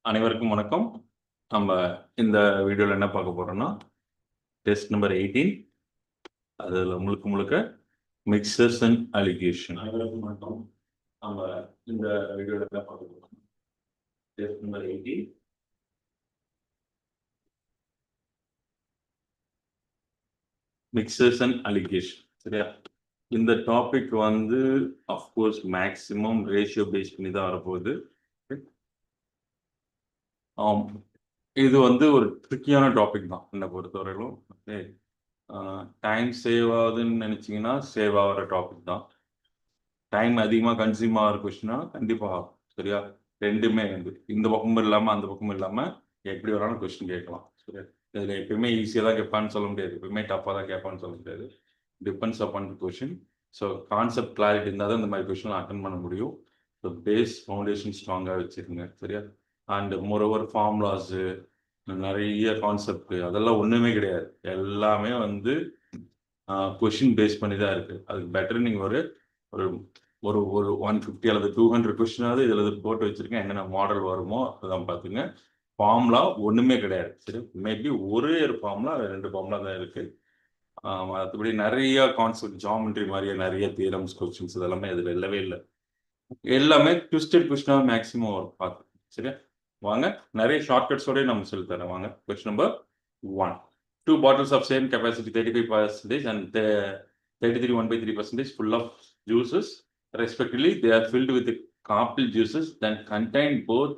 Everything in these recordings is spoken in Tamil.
அனைவருக்கும் வணக்கம். நம்ம இந்த வீடியோவில் என்ன பார்க்க போறோம்னா டெஸ்ட் நம்பர் 18. அதில் முழுக்க மிக்சர்ஸ் அண்ட் அலிகேஷன். அனைவருக்கும் வணக்கம். நம்ம இந்த வீடியோவில் என்ன பார்க்க போறோம், test number 18 mixtures and allegation. சரியா? இந்த டாபிக் வந்து அஃப்கோர்ஸ் மேக்சிமம் ரேஷியோ பேஸ் பண்ணி தான் வரப்போகுது. இது வந்து ஒரு ட்ரிக்கியான டாபிக் தான் என்னை பொறுத்தவரையிலும். ஓகே, டைம் சேவ் ஆகுதுன்னு நினச்சிங்கன்னா சேவ் ஆகிற டாபிக் தான். டைம் அதிகமாக கன்சியூம் ஆகிற கொஸ்டினா கண்டிப்பாக ஆகும். சரியா? ரெண்டுமே வந்து இந்த பக்கமும் இல்லாமல் அந்த பக்கமும் இல்லாமல் எப்படி வேணாலும் கொஸ்டின் கேட்கலாம். சரியா? இதில் எப்பயுமே ஈஸியாக தான் கேட்பான்னு சொல்ல முடியாது, எப்பயுமே டஃப்பாக தான் கேட்பான்னு சொல்ல முடியாது. Depends upon the question. So concept clarity இருந்தால் தான் இந்த மாதிரி கொஸ்டின் அட்டன் பண்ண முடியும். ஸோ பேஸ் ஃபவுண்டேஷன் ஸ்ட்ராங்காக வச்சுருங்க. சரியா? அண்ட் மோரோவர் ஃபார்முலாஸு, நிறைய கான்செப்ட், அதெல்லாம் ஒன்றுமே கிடையாது. எல்லாமே வந்து கொஷின் பேஸ் பண்ணி தான் இருக்குது. அதுக்கு பெட்டர் நீங்கள் ஒரு ஒரு ஒரு ஒரு 150 அல்லது 200 கொஸ்டினாவது இதில் போட்டு வச்சுருக்கேன். என்னென்ன மாடல் வருமோ அதெல்லாம் பார்த்துங்க. ஃபார்முலா ஒன்றுமே கிடையாது. சரி, மேபி ஒரே ஒரு ஃபார்முலா 2 ஃபார்முலா தான் இருக்குது. மற்றபடி நிறைய கான்செப்ட், ஜாமெட்ரி மாதிரியே நிறைய தியரம்ஸ், கொஸ்டின்ஸ் இதெல்லாமே இதில் இல்லவே இல்லை. எல்லாமே ட்விஸ்டட் கொஸ்டினாக மேக்ஸிமம் வரும். பார்த்து சரியா? வாங்க, நிறைய ஷார்ட்கட்ஸோடய நம்ம சொல்லி தரேன். வாங்க, question number 1. 2 bottles of same capacity 35% and 33 1/3% full of juices respectively. They are filled with apple juices that contain both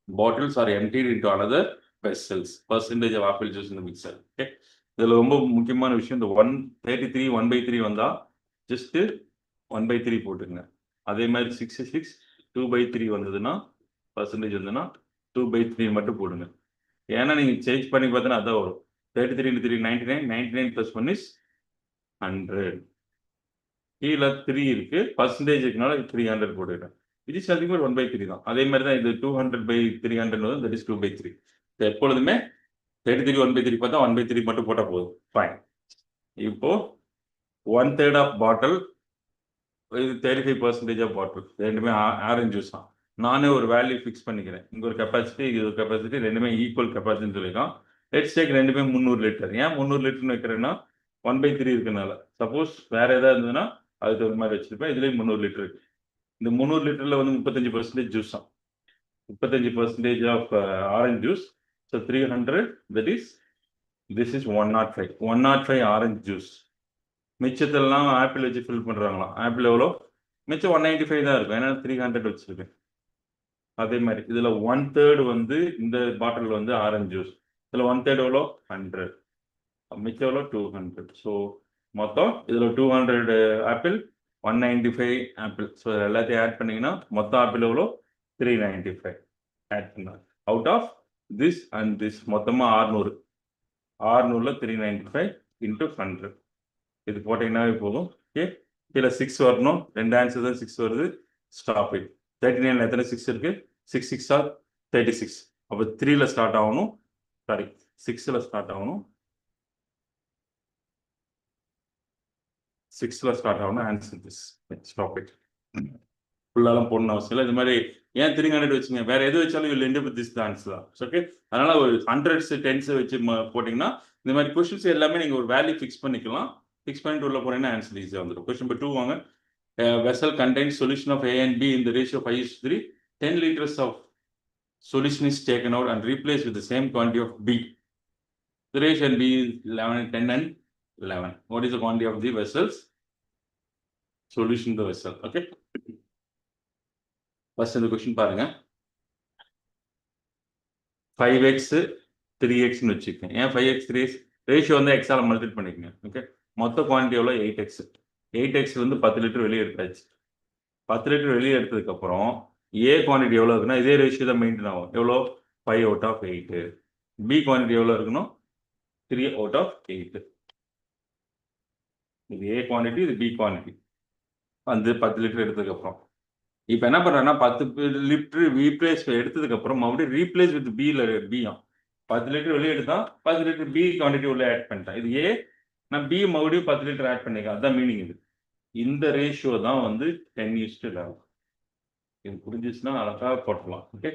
bottles are emptied into another vessels. Percentage of apple juice in the mixer. Okay, இதில் ரொம்ப முக்கியமான விஷயம், இந்த 133 1/3 வந்தால் ஜஸ்ட்டு 1/3 போட்டுங்க. அதே மாதிரி 66 2/3 வந்ததுன்னா பர்சன்டேஜ் வந்ததுன்னா 2/3 மட்டும் போடுங்க. ஏன்னா நீங்கள் சேஞ்ச் பண்ணி பார்த்தோன்னா அதான் வரும். 33 into 3 99, 99 plus 1 is 100. கீழே 3 இருக்கு, பர்சன்டேஜ் இருக்கனால 300 போட்டுக்கிறேன். இது சதிக்கு 1/3 தான். அதே மாதிரி தான் இது 200/300 தட் இஸ் 2/3. எப்பொழுதுமே 33 1/3 பார்த்தா 1/3 மட்டும் போட்டால் போதும். ஃபைன். இப்போ 1/3 ஆஃப் பாட்டில், இது 35% ஆஃப் பாட்டில், ரெண்டுமே ஆரஞ்சு ஜூஸ் தான். நானே ஒரு வேல்யூ ஃபிக்ஸ் பண்ணிக்கிறேன். இங்கே ஒரு கெப்பாசிட்டி, இது ஒரு கெப்பாசிட்டி, ரெண்டுமே ஈக்குவல் கெப்பாசிட்டின்னு சொல்லியிருக்கான். லெட்ஸ் டேக் ரெண்டுமே 300 லிட்டர். ஏன் 300 லிட்டர்னு வைக்கிறேன்னா 1/3 இருக்கனால. சப்போஸ் வேற ஏதாவது இருந்ததுன்னா அதுக்கு ஒரு மாதிரி வச்சிருப்பேன். இதுலேயும் 300 லிட்டர் இருக்கு. இந்த 300 லிட்டரில் வந்து 35% ஜூஸ் தான். 35% of orange juice. So 300, that is this is 105. 105 orange juice. மிச்சத்தெல்லாம் ஆப்பிள் வச்சு ஃபில் பண்ணுறாங்களாம். ஆப்பிள் எவ்வளோ? மிச்சம் 195 தான் இருக்கும், ஏன்னா 300 வச்சுருக்கேன். அதே மாதிரி இதில் 1/3 வந்து இந்த பாட்டில் வந்து ஆரஞ்ச் ஜூஸ். இதில் 1/3 எவ்வளோ? 100. மிச்சம் எவ்வளோ? 200. ஸோ மொத்தம் இதில் 200 ஆப்பிள், 195 ஆப்பிள். ஸோ எல்லாத்தையும் ஆட் பண்ணிங்கன்னா மொத்தம் ஆப்பிள் எவ்வளோ? 395 ஆட் பண்ணாங்க. Out of this and this மொத்தமாக 600. 600ல் 395 இன்ட்டு 100. இது போட்டிங்கன்னாவே போதும். ஓகே, கீழே 6 வரணும். 2 ஆன்சர் தான் 6 வருது. Stop it. 39 எத்தனை 6 இருக்கு? 6 6 ஆர் 36. அப்போ 3ல் ஸ்டார்ட் ஆகணும். சாரி, 6ல் ஸ்டார்ட் ஆகணும். 6ல் ஸ்டார்ட் ஆகணும். Answer this. Stop it. ஃபுல்லாலாம் போடணும் அவசியம் இல்லை. இது மாதிரி ஏன் 300 வச்சுங்க, வேற எது வச்சாலும் you end up with this answer தான். ஓகே, அதனால ஒரு 100s 10s வச்சு போட்டிங்கன்னா இந்த மாதிரி கொஸ்டின்ஸ் எல்லாமே நீங்கள் ஒரு வேல்யூ ஃபிக்ஸ் பண்ணிக்கலாம். ஃபிக்ஸ் பண்ணிட்டு உள்ள போனீங்கன்னா ஆன்சர் ஈஸியாக வந்துடும். கொஸ்டின் நம்பர் 2 வாங்க. Vessel contains solution of A and B in the ratio 5:3. 10 liters of solution is taken out and replaced with the same quantity of B. The ratio B is 11, 10 and 11. What is the quantity of the vessels? Solution to the vessel. Okay. First இந்த question பாருங்க. 5x 3x ன்னு வச்சுக்கோங்க. ஏன் 5x 3x? ரேஷியோ வந்து x ஆல் மல்டிப்ளை பண்ணிக்கங்க. ஓகே, மொத்த குவான்டிட்டி எவ்வளோ? 8x. 8x வந்து 10 லிட்டர் வெளியே எடுத்தாச்சு. 10 லிட்டர் வெளியே எடுத்ததுக்கப்புறம் ஏ குவான்டிட்டி எவ்வளோ இருக்குன்னா இதே ரேஷியோ தான் மெயின்டைன் ஆகும். எவ்வளோ? 5 out of 8. பி குவான்டிட்டி எவ்வளோ இருக்கணும்? 3 out of 8. இது ஏ குவான்டிட்டி, இது பி குவான்டிட்டி. வந்து 10 லிட்டர் எடுத்ததுக்கப்புறம் இப்போ என்ன பண்ணுறேன்னா 10 லிட்டர் ரீப்ளேஸ் எடுத்ததுக்கப்புறம் மறுபடியும் ரீப்ளேஸ் வித் பியும் 10 லிட்டர் வெளியே எடுத்தால் 10 லிட்டர் பி குவான்டிட்டி உள்ள ஆட் பண்ணிட்டேன். இது ஏ, நான் பி மறுபடியும் 10 லிட்டர் ஆட் பண்ணிக்கிறேன். அதுதான் மீனிங். இது இந்த ரேஷியோ தான் வந்து 10:11. இது புரிஞ்சிச்சுன்னா அழகாக போட்டலாம். ஓகே,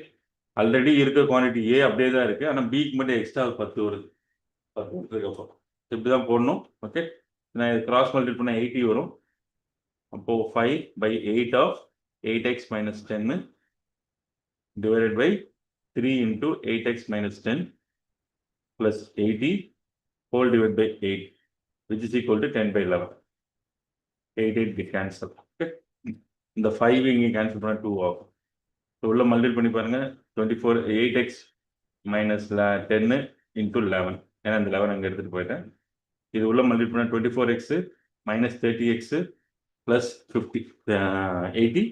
ஆல்ரெடி இருக்க குவான்டிட்டி ஏ அப்படியே தான் இருக்குது, ஆனால் பிக்கு மட்டும் எக்ஸ்ட்ரா 10 வருது. 10 வருதுக்கப்புறம் இப்படி தான் போடணும். ஓகே, நான் இது கிராஸ் மல்டிபிள் பண்ணால் 80 வரும். அப்போது 5/8 of 8x minus 10 divided by 3 into 8x minus 10 plus 80 whole divided by 8, which is equal to 10/11. 8 get cancel. Okay, இந்த 5 இங்கே கேன்சல் பண்ணால் 2 ஆகும். ஸோ உள்ள மல்டிபிள் பண்ணி பாருங்க, 24 8x minus 10 into 11, ஏன்னா இந்த 11 அங்கே எடுத்துகிட்டு போயிட்டேன். இது உள்ள மல்டிபிள் பண்ணால் 24x minus 30x plus 50 80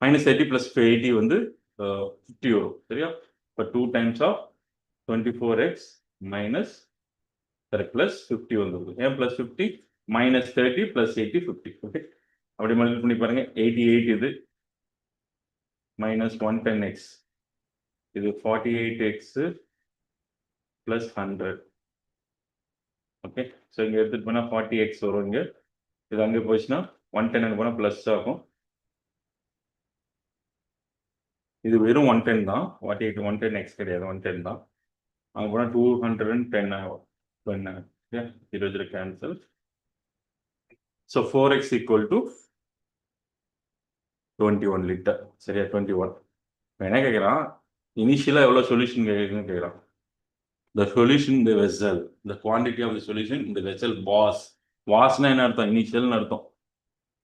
minus 30 plus 80 வந்து 50 வரும். சரியா? இப்போ 2 times of 24x minus plus 50 வந்துருது. ஏன் plus 50 minus 30 plus 80 50. ஓகே, அப்படி மல்டிபிள் பண்ணி பாருங்க, 88 இது minus 110x, இது 48x plus 100. ஓகே, ஸோ இங்கே எடுத்துகிட்டு போனால் 40x வரும். இங்கே இது அங்கே போச்சுன்னா 110 அங்கே போனால் ப்ளஸ் ஆகும். இது வெறும் 110 தான், 48 110x கிடையாது, 110 தான். அங்கே போனால் 210 ஆகும். 20 cancel. So 4x equal to 21 litre. சரியா? 21. என்ன கேட்குறான், இனிஷியலாக எவ்வளோ சொல்யூஷன் கேட்குறேன்னு கேட்குறான். The solution in the vessel, the quantity of the solution in the vessel was. வாஸ்னா என்ன அர்த்தம்? இனிஷியல்னு அர்த்தம்.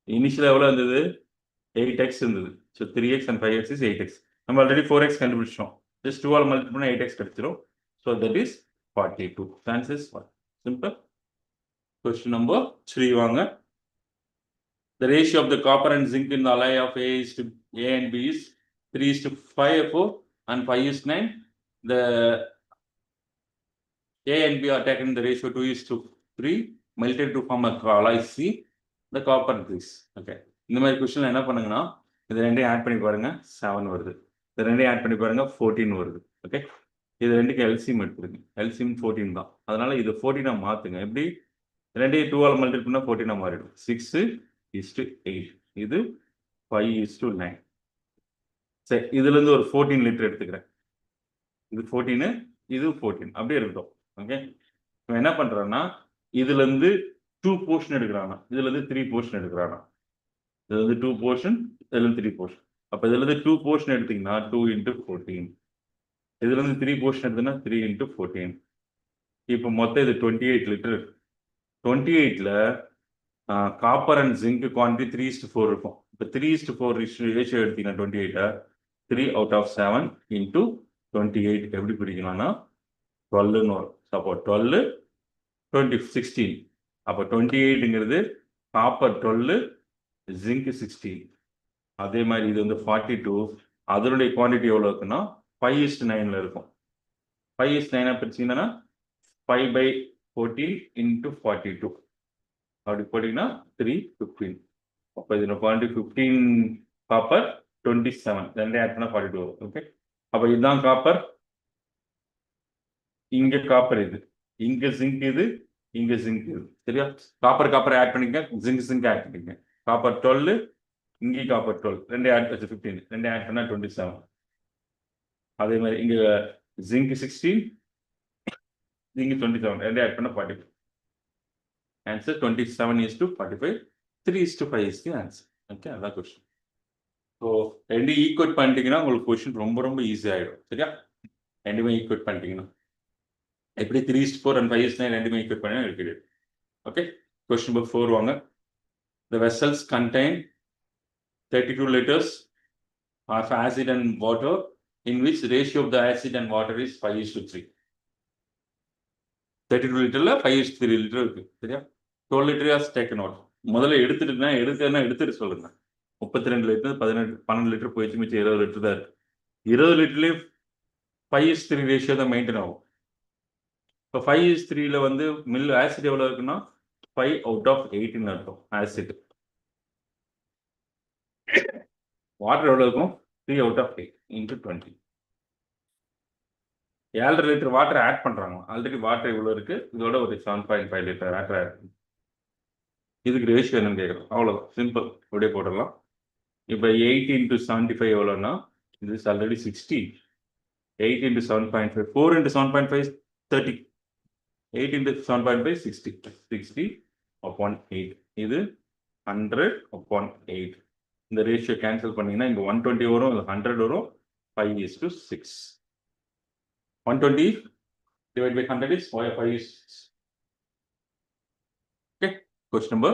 இனிஷியல் எவ்வளோ இருந்தது? 8x இருந்தது. So 3x and 5x is 8x. நம்ம ஆல்ரெடி 4x கண்டுபிடிச்சோம். ஜஸ்ட் 2 ஆல் மல்டிபிள் பண்ணால் 8x கிடைச்சிரும். So that is 42. Answer is 1. Simple. Question number 3 வாங்க. The ratio of the copper and zinc in the alloy of A and B is 3:5 and 5:9. The A and B are taken in the ratio 2:3, melted to form a alloy C, the copper grease. Okay, இந்த மாதிரி கொஸ்டின் என்ன பண்ணுங்கன்னா, இது ரெண்டையும் ஆட் பண்ணி பாருங்க, 7 வருது. இது ரெண்டையும் ஆட் பண்ணி பாருங்க, 14 வருது. ஓகே, இது ரெண்டுக்கு எல்சிஎம் எடுத்துருங்க. எல்சிஎம் 14 தான். அதனால இது 14 மாற்றுங்க. எப்படி? ரெண்டையும் 2 ஆல் மல்டிபிள் பண்ணால் 14 மாறிடும். 6:8. இது 5:9. சரி, இதுலேருந்து ஒரு 14 லிட்டர் எடுத்துக்கிறேன். இது 14, இது 14, அப்படியே இருக்கட்டும். ஓகே, இப்போ என்ன பண்ணுறேன்னா, இதுலேருந்து 2 போர்ஷன் எடுக்கிறாங்க, இதுலேருந்து 3 போர்ஷன் எடுக்கிறாங்க. இதுலேருந்து 2 போர்ஷன், இதுலேருந்து 3 போர்ஷன். அப்போ இதுலேருந்து 2 போர்ஷன் எடுத்தீங்கன்னா 2 into 14. இதுலேருந்து 3 போர்ஷன் எடுத்தீங்கன்னா 3 into 14. இப்போ மொத்தம் இது 28 லிட்டர். 28ல் காப்பர் அண்ட் ஜிங்க் குவான்டிட்டி 3:4 இருக்கும். இப்போ 3:4 ரேஷியோ எடுத்தீங்கன்னா 28 3 out of 7 into 28 எப்படி பிடிக்கலாம்னா 12ன்னு வரும். அப்போ 12 20 16. அப்போ 28ங்கிறது காப்பர் 12, ஜிங்க் 16. அதே மாதிரி இது வந்து 42. அதனுடைய குவான்டிட்டி எவ்வளோ இருக்குன்னா 5:9 இருக்கும். 5:9 பிரிச்சிங்கன்னா 5/14 into 42. அப்படி போட்டிங்கன்னா 3:15. அப்போ இதில் குவான்டிட்டி 15 காப்பர், 27, ரெண்டே ஆட் பண்ணால் 42 வரும். ஓகே, அப்போ இதுதான் காப்பர், இங்கே காப்பர், இது இங்கே ஜிங்க், இது இங்கே ஜிங்க், இது. சரியா? காப்பர் ஆட் பண்ணிக்க, ஜிங்க் ஆட் பண்ணிக்க. காப்பர் 12, இங்கே காப்பர் 12, ரெண்டே ஆட் வச்சு 15, ரெண்டே ஆட் பண்ணால் 27. அதே மாதிரி இங்கே ஜிங்க் 16, இங்கே 27, ரெண்டே ஆட் பண்ணால் 45. Answer 27:45. 3:5 is the answer. Okay, அதான் கொஸ்டின். ஸோ ரெண்டு ஈக்குவேட் பண்ணிட்டீங்கன்னா உங்களுக்கு கொஸ்டின் ரொம்ப ரொம்ப ஈஸி ஆகிடும். சரியா? ரெண்டுமே ஈக்குவேட் பண்ணிட்டீங்கன்னா எப்படி 3:4 and 5:9 ரெண்டுமே ஈக்குவேட் பண்ணி இருக்குது. ஓகே, கொஸ்டின் நம்பர் 4 வாங்க. The vessels contain 32 liters of acid and water in which ratio of the acid and water is 5:3. 32 லிட்டரில் 5:3 litre இருக்குது. சரியா? 12 லிட்டர் ஆஸ் டேக்கன் அவுட். முதல்ல எடுத்துட்டு சொல்லுங்க. 32 லிட்டர் 12 லிட்டர் போயிடுச்சு, மிச்சம் 20 லிட்டர் தான் இருக்கு. 20 லிட்டர்லேயே 5:3 ரேஷியோ தான் மெயின்டைன் ஆகும். இப்போ 5:3ல வந்து ஆசிட் எவ்வளோ இருக்குன்னா 5 out of 8 அர்த்தம் ஆசிட். வாட்டர் எவ்வளோ இருக்கும்? 3 out of 8 into 20. 7.5 litre water add பண்ணுறாங்க. ஆல்ரெடி வாட்டர் இவ்வளோ இருக்கு, இதோட ஒரு 7.5 லிட்டர் வாட்டர் ஆட் பண்ணி இதுக்கு ரேஷியோ என்னன்னு கேட்குறோம். அவ்வளோதான், சிம்பிள், அப்படியே போடலாம். இப்போ 8 into 75 எவ்வளோன்னா, இது already 60. 8 into 7.5, 4 into 7.5 is 30. 8 into 7.5 is 60. 60 upon 8. இது 100 upon 8. இந்த ரேஷியோ கேன்சல் பண்ணீங்கன்னா இங்க 120 வரும், 100 வரும், 5:6. 120 divided by 100 is 5:6. Okay, question number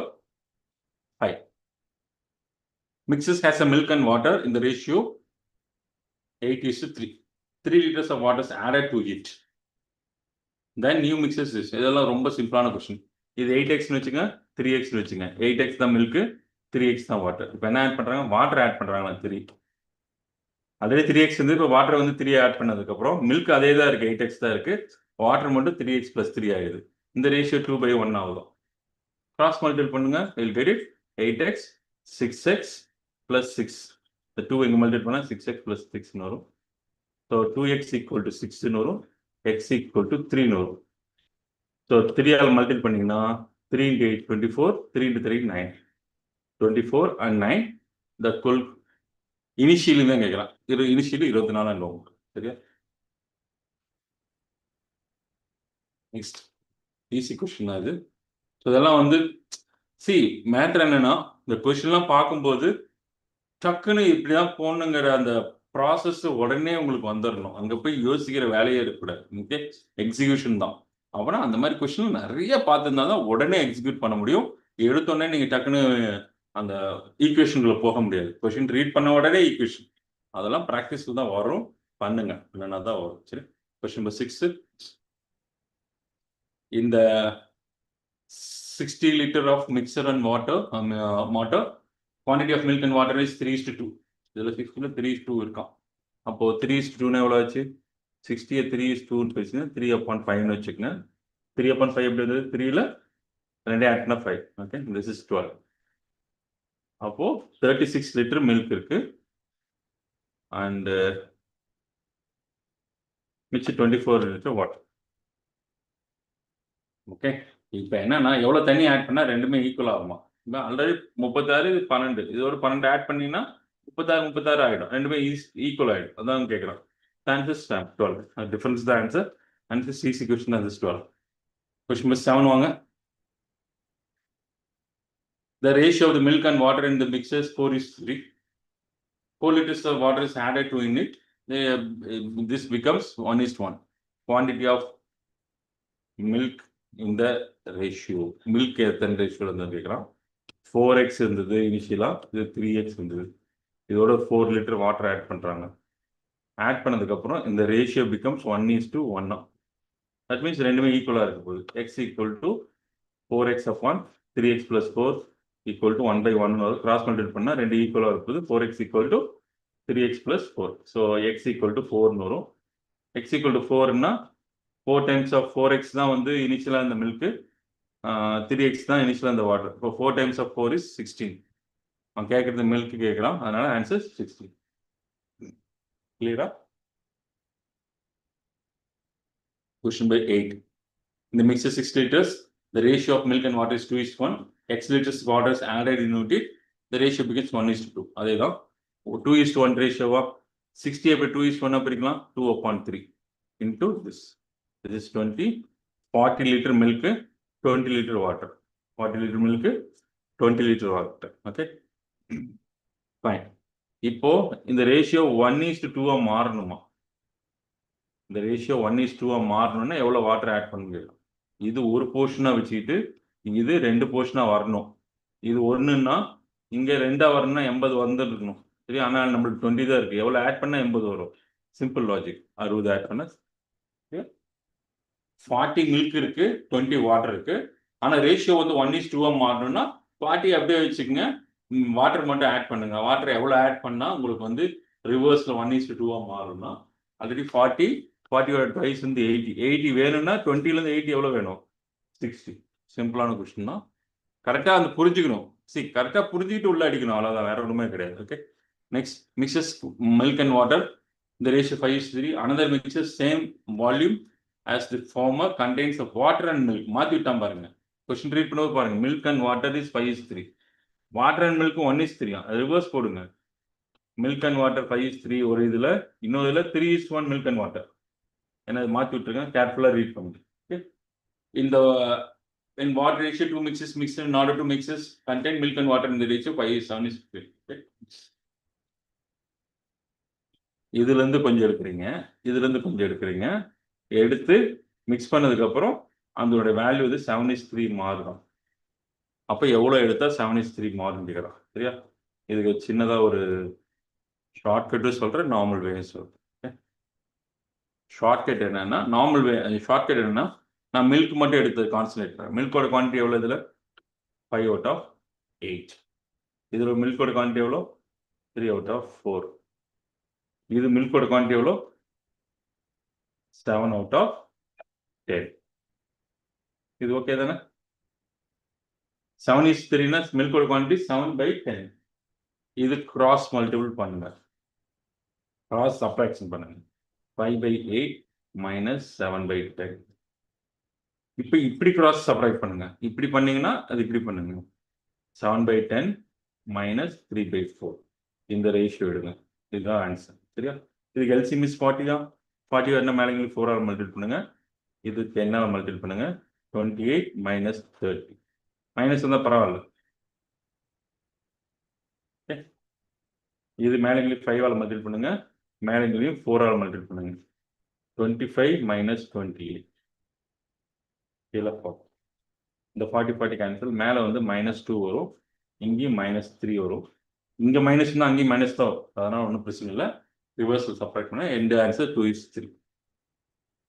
5. Mixes has a milk and water in the ratio 8:3. 3 liters of water is added to it. Then new mixes is. இதெல்லாம் ரொம்ப சிம்பிளான கொஸ்டின். இது 8x வச்சுங்க, 3x வச்சுங்க. 8x தான் மில்க், 3x தான் வாட்டர். இப்போ என்ன ஆட் பண்றாங்க? வாட்டர் ஆட் பண்றாங்க 3. அதே 3x வந்து இப்போ வாட்டர் வந்து 3 ஆட் பண்ணதுக்கு அப்புறம் மில்க் அதே தான் இருக்கு, 8x தான் இருக்கு. வாட்டர் மட்டும் 3x + 3 ஆகுது. இந்த ரேஷியோ 2/1 ஆகுது. கிராஸ் மல்டிபிள் பண்ணுங்க, you'll get it 8x 6x + 6. இந்த 2 இங்க மல்டிபிள் பண்ணா 6x + 6 ன்னு வரும். So 2x = 6 ன்னு வரும், x = 3 ன்னு வரும். So 3 ஆல் மல்டிபிள் பண்ணீங்கன்னா 3 × 8 24, 3 × 3 9. 24 and 9 the full இனிஷியலி தான் கேட்குறான். Initially 24 and 9. சரியா? நெக்ஸ்ட் ஈஸி கொஸ்டின் அது. ஸோ இதெல்லாம் வந்து மேட்டர் என்னன்னா, இந்த கொஸ்டின்லாம் பார்க்கும்போது டக்குன்னு இப்படிதான் போகணுங்கிற அந்த ப்ராசஸ் உடனே உங்களுக்கு வந்துடணும். அங்கே போய் யோசிக்கிற வேலையே இருக்கக்கூடாது. ஓகே, எக்ஸிக்யூஷன் தான். அப்படின்னா அந்த மாதிரி கொஸ்டின் நிறைய பார்த்துருந்தா தான் உடனே எக்ஸிக்யூட் பண்ண முடியும். எடுத்தோடனே நீங்கள் டக்குன்னு அந்த ஈக்குவேஷன்குள்ள போக முடியாது. கொஸ்டின் ரீட் பண்ண உடனே ஈக்குவேஷன், அதெல்லாம் ப்ராக்டிஸ்ல தான் வரும். பண்ணுங்க, இல்லைன்னா தான் வரும். சரி, கொஸ்டின் நம்பர் 6. இந்த 60 liter of mixture and water, quantity of milk and water is 3:2. இதில் 60 3:2 இருக்கான். அப்போ 3:2 எவ்வளோ ஆச்சு? 60 3:2 வச்சுங்க, 3/5 வச்சுக்கங்க. 3/5 எப்படி இருந்தது? 3ல 2 ஆட் பண்ணா 5. Okay, this is 12. அப்போ 36 லிட்டர் மில்க் இருக்கு. அண்ட் மிச்சம் 24 லிட்டர் வாட்டர். ஓகே, இப்போ என்னன்னா எவ்வளோ தண்ணி ஆட் பண்ணால் ரெண்டுமே ஈக்குவல் ஆகுமா? இப்போ ஆல்ரெடி 36 12, இதோட 12 ஆட் பண்ணிங்கன்னா 36 ஆகிடும். ரெண்டுமே ஈக்குவல் ஆகிடும். அதான் கேட்குறோம். ஆன்சர் 12. டிஃபரன்ஸ் தான் answer. Answer easy question, answer 12. Question number 7 வாங்க. The ratio of the milk and water in the mixture is 4:3. 4 liters of water is added to in it. This becomes 1:1. Quantity of milk in the ratio. Milk எத்தனை ரேஷியோல இருந்து கேட்குறான். 4x இருந்தது இனிஷியலா, இது 3x இருந்தது. இதோட 4 லிட்டர் வாட்டர் ஆட் பண்ணுறாங்க. ஆட் பண்ணதுக்கப்புறம் இந்த ரேஷியோ பிகம்ஸ் 1:1. தட் மீன்ஸ் ரெண்டுமே ஈக்குவலாக இருக்க போகுது. x = 4x/1, 3x + 4 = 1/1 வரும். கிராஸ் மல்டிபிள் பண்ணால் ரெண்டு ஈக்குவலாக இருக்குது. 4x = 3x + 4. ஸோ x = 4ன்னு வரும். x = 4ன்னா 4 times of 4x தான் வந்து இனிஷியலாக இந்த மில்க்கு, 3x தான் இனிஷியலாக இந்த வாட்டர். இப்போ 4 times of 4 is 16. அவன் கேட்குறது மில்க்கு கேட்குறான், அதனால ஆன்சர் 16. கிளியரா? Question by 8. In the mixture 6 liters, the ratio of milk and water is 2:1. X liters water is added into it. The ratio becomes 1:2. அதேதான் 2:1 ரேஷியோவா 60 எப்படி 2:1 பிரிக்கலாம்? 2/3 into this. This is 20. 40 liter milk, 20 liter water. 40 liter milk, 20 liter water. Okay, fine. இப்போ இந்த ரேஷியோ 1:2 மாறணுமா? இந்த ரேஷியோ 1:2 மாறணும்னா எவ்வளோ வாட்டர் ஆட் பண்ணுங்க? இது ஒரு போர்ஷனாக வச்சுக்கிட்டு இது 2 போர்ஷனாக வரணும். இது 1ன்னா இங்கே 2ஆக வரணும்னா 80 வந்துருக்கணும். சரி, ஆனால் நம்மளுக்கு 20 தான் இருக்குது. எவ்வளோ ஆட் பண்ணால் 80 வரும்? Simple logic. 60 ஆட் பண்ண 40 மில்க் இருக்கு, 20 வாட்டர் இருக்கு. ஆனால் ரேஷியோ வந்து 1:2 மாறணும்னா 40 அப்படியே வச்சுக்கோங்க, வாட்டர் மட்டும் ஆட் பண்ணுங்க. வாட்டர் எவ்வளோ ஆட் பண்ணால் உங்களுக்கு வந்து ரிவர்ஸில் 1:2 மாறும்னா ஆல்ரெடி 40 ட்வைஸ் வந்து 80 வேணும்னா 20லேருந்து 80 எவ்வளோ வேணும்? 60. சிம்பிளான கொஸ்டின் தான். கரெக்டாக அந்த புரிஞ்சுக்கணும். கரெக்டாக புரிஞ்சுக்கிட்டு உள்ள அடிக்கணும், அவ்வளோதான், வேற ஒன்றுமே கிடையாது. Okay, next mixes milk and water. இந்த ratio 5:3. Another mixes same volume as the former contains of water and milk. மாற்றி விட்டான் பாருங்க. கொஸ்டின் ரீட் பண்ணும்போது பாருங்க, milk and water is 5:3. Water and milk 1:3. அது ரிவர்ஸ் போடுங்க. மில்க் அண்ட் வாட்டர் 5:3 ஒரு இதில், இன்னொரு இதில் 3:1 மில்க் அண்ட் வாட்டர். ஏன்னா மாற்றி விட்டுருக்கேன், கேர்ஃபுல்லாக ரீட் பண்ணுங்க. ஓகே, இந்த in what ratio two mixes mixed in order to mixes contain milk and water in the ratio 5:7. Okay, இதுல இருந்து கொஞ்சம் எடுக்கிறீங்க, இதுல இருந்து கொஞ்சம் எடுக்கிறீங்க, எடுத்து மிக்ஸ் பண்ணதுக்கு அப்புறம் அதோட வேல்யூ வந்து 7:3 மாறும். அப்ப எவ்வளவு எடுத்தா 7:3 மாறும் கேக்குறோம். சரியா? இதுக்கு சின்னதா ஒரு ஷார்ட்கட் சொல்றேன், நார்மல் வே சொல்றேன். ஷார்ட்கட் என்னன்னா, நார்மல் வே ஷார்ட்கட் என்னன்னா, நான் மில்க் மட்டும் எடுத்தது கான்சன்ட்ரேட். மில்கோட குவான்டிட்டி எவ்வளவு இதுல? 5/8. இதுல மில்கோட குவான்டிட்டி எவ்வளோ? 3/4. இது மில்கோட குவான்டிட்டி எவ்வளோ? 7/10. இது ஓகே தானே? 7:3 மில்கோட குவான்டிட்டி 7/10. இது கிராஸ் மல்டிபிள் பண்ணுங்க, கிராஸ் சப்ராக்ஷன் பண்ணுங்க. 5/8 - 7/10. இப்போ இப்படி கிராஸ் சப்ராக்ட் பண்ணுங்க. இப்படி பண்ணீங்கன்னா அது இப்படி பண்ணுங்க. 7/10 - 3/4. இந்த ரேஷியோ எடுங்க. இதுதான் ஆன்சர். சரியா? இதுக்கு எல்சிஎம் இஸ் 40 தான். 40 வரணும், மேலே 4 ஆல் மல்டிபிள் பண்ணுங்க. இது 10 ஆல் மல்டிபிள் பண்ணுங்க. 28 - 30. மைனஸ் இருந்தால் பரவாயில்ல. இது மேலே 5 ஆல் மல்டிபிள் பண்ணுங்க, மேலே 4 ஆல் மல்டிபிள் பண்ணுங்க. 25 - 28. கீழே 4. இந்த 40 கேன்சல். மேலே வந்து -2 வரும், இங்கேயும் -3 வரும். இங்கே மைனஸ் தான், அங்கேயும் மைனஸ் தான் வரும். அதனால ஒன்றும் பிரச்சனை இல்லை. ரிவர்ஸில் சப்ராக்ட் பண்ண எந்த ஆன்சர் 2:3.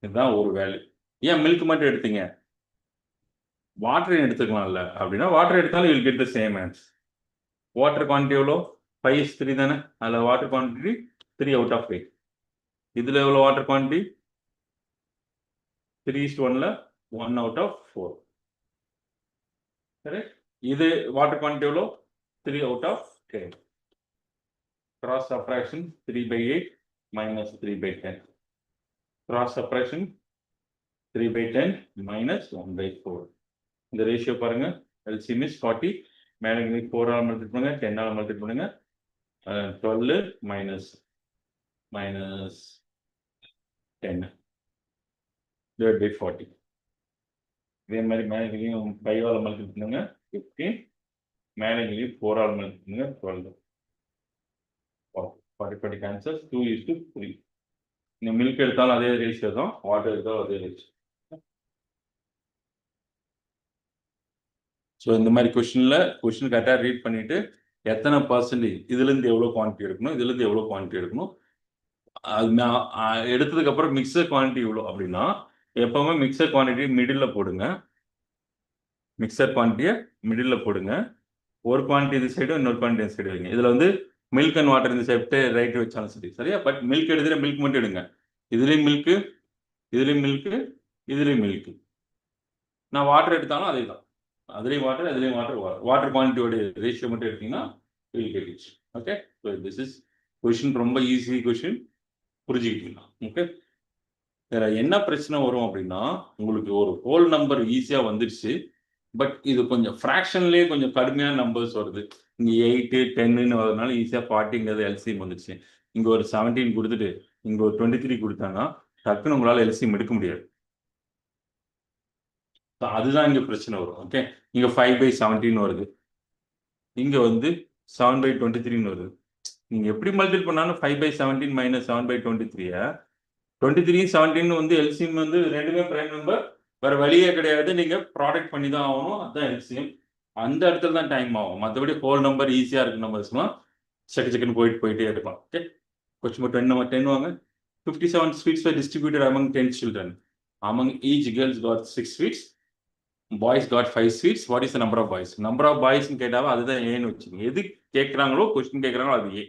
இதுதான் ஒரு வேல்யூ. ஏன் மில்க் மட்டும் எடுத்தீங்க? வாட்டரையும் எடுத்துக்கலாம்ல. அப்படின்னா வாட்டர் எடுத்தாலும் you'll get the same answer. Water quantity எவ்வளோ? 5:3 தானே? அதில் வாட்டர் குவான்டிட்டி 3/8. இதில் எவ்வளோ வாட்டர் குவான்டிட்டி? 3:1ல் 1/4. கரெக்ட். இது வாட்டர் குவான்டிட்டி எவ்வளோ? 3/10. Cross subtraction 3/8 - 3/10. Cross subtraction 3/10 - 1/4. இந்த ரேஷியோ பாருங்க. LCM is 40. மேலே 4 ஆல் மல்டிபிள் பண்ணுங்க, 10 ஆல் மல்டிபிள் பண்ணுங்க. 12 - 10 divided by 40. இதே மாதிரி மேலே 5 ஆல் மல்டிபிள் பண்ணுங்க, 15. மேலே 4 ஆல் மல்டிபிள் பண்ணுங்க, 12. 40 cancels. 2:3. நீங்க மில்க் எடுத்தாலும் அதே ரேஷியோ தான், வாட்டர் எடுத்தாலும் அதே ரேஷியோ. ஸோ இந்த மாதிரி கொஸ்டின் கரெக்டாக ரீட் பண்ணிட்டு எத்தனை பர்சன்டேஜ் இதுலேருந்து எவ்வளோ குவான்டிட்டி எடுக்கணும், இதுலேருந்து எவ்வளோ குவான்டிட்டி எடுக்கணும், அது நான் எடுத்ததுக்கப்புறம் மிக்சர் குவான்டிட்டி இவ்வளோ அப்படின்னா எப்பவுமே மிக்சர் குவான்டிட்டி மிடில் போடுங்க. மிக்சர் குவான்டிட்டியை மிடில் போடுங்க. ஒரு குவான்டிட்டி இந்த சைடு, இன்னொரு குவான்டிட்டி இந்த சைடு வைங்க. இதில் வந்து மில்க் அண்ட் வாட்டர் இந்த சைடு ரைட்டு வச்சாலும் சரி. சரியா? பட் மில்க் எடுத்துகிற மில்க் மட்டும் எடுங்க. இதுலேயும் மில்க்கு, இதுலேயும் மில்க்கு, இதுலேயும் மில்க்கு. நான் வாட்டர் எடுத்தாலும் அதே தான். அதுலேயும் வாட்டர், அதுலேயும் வாட்டர். வாட்டர் குவான்டிட்டியோட ரேஷியோ மட்டும் எடுத்தீங்கன்னா will get it. Okay, so this is question. ரொம்ப ஈஸி கொஷின், புரிஞ்சுக்கிட்டீங்களா? ஓகே. வேற என்ன பிரச்சனை வரும் அப்படின்னா, உங்களுக்கு ஒரு ஹோல் நம்பர் ஈஸியாக வந்துடுச்சு, பட் இது கொஞ்சம் ஃப்ராக்ஷன்லேயே கொஞ்சம் கடுமையான நம்பர்ஸ் வருது. இங்கே 8, 10ன்னு வரதுனால ஈஸியாக 40ங்கிறது எல்சிஎம் வந்துடுச்சு. இங்கே ஒரு 17 கொடுத்துட்டு இங்கே ஒரு 23 கொடுத்தாங்கன்னா டக்குன்னு உங்களால் எல்சிஎம் எடுக்க முடியாது. அதுதான் இங்கே பிரச்சனை வரும். ஓகே, இங்கே 5/17 வருது, இங்கே வந்து 7/23 வருது. நீங்கள் எப்படி மல்டிபிள் பண்ணாலும் 5/17 - 7/23. 23, 17 வந்து எல்சிஎம் வந்து ரெண்டுமே பிரைம் நம்பர், வேற வழியே கிடையாது. நீங்க ப்ராடக்ட் பண்ணி தான் ஆகணும். அதுதான் எல்சிஎம். அந்த இடத்துல தான் டைம் ஆகும். மற்றபடி ஹோல் நம்பர் ஈஸியாக இருக்கு நம்பர்ஸ்லாம் செகண்ட் போயிட்டே இருக்கலாம். ஓகே, கொஸ்டின் நம்பர் 10 வாங்க. 57 sweets were distributed among 10 children. Among each girls got 6 sweets. Boys got 5 sweets. What is the number of boys? Number of boys கேட்டாவே அதுதான் ஏன்னு வச்சுக்கோங்க. எது கேட்குறாங்களோ கொஸ்டின் கேட்குறாங்களோ அது ஏ.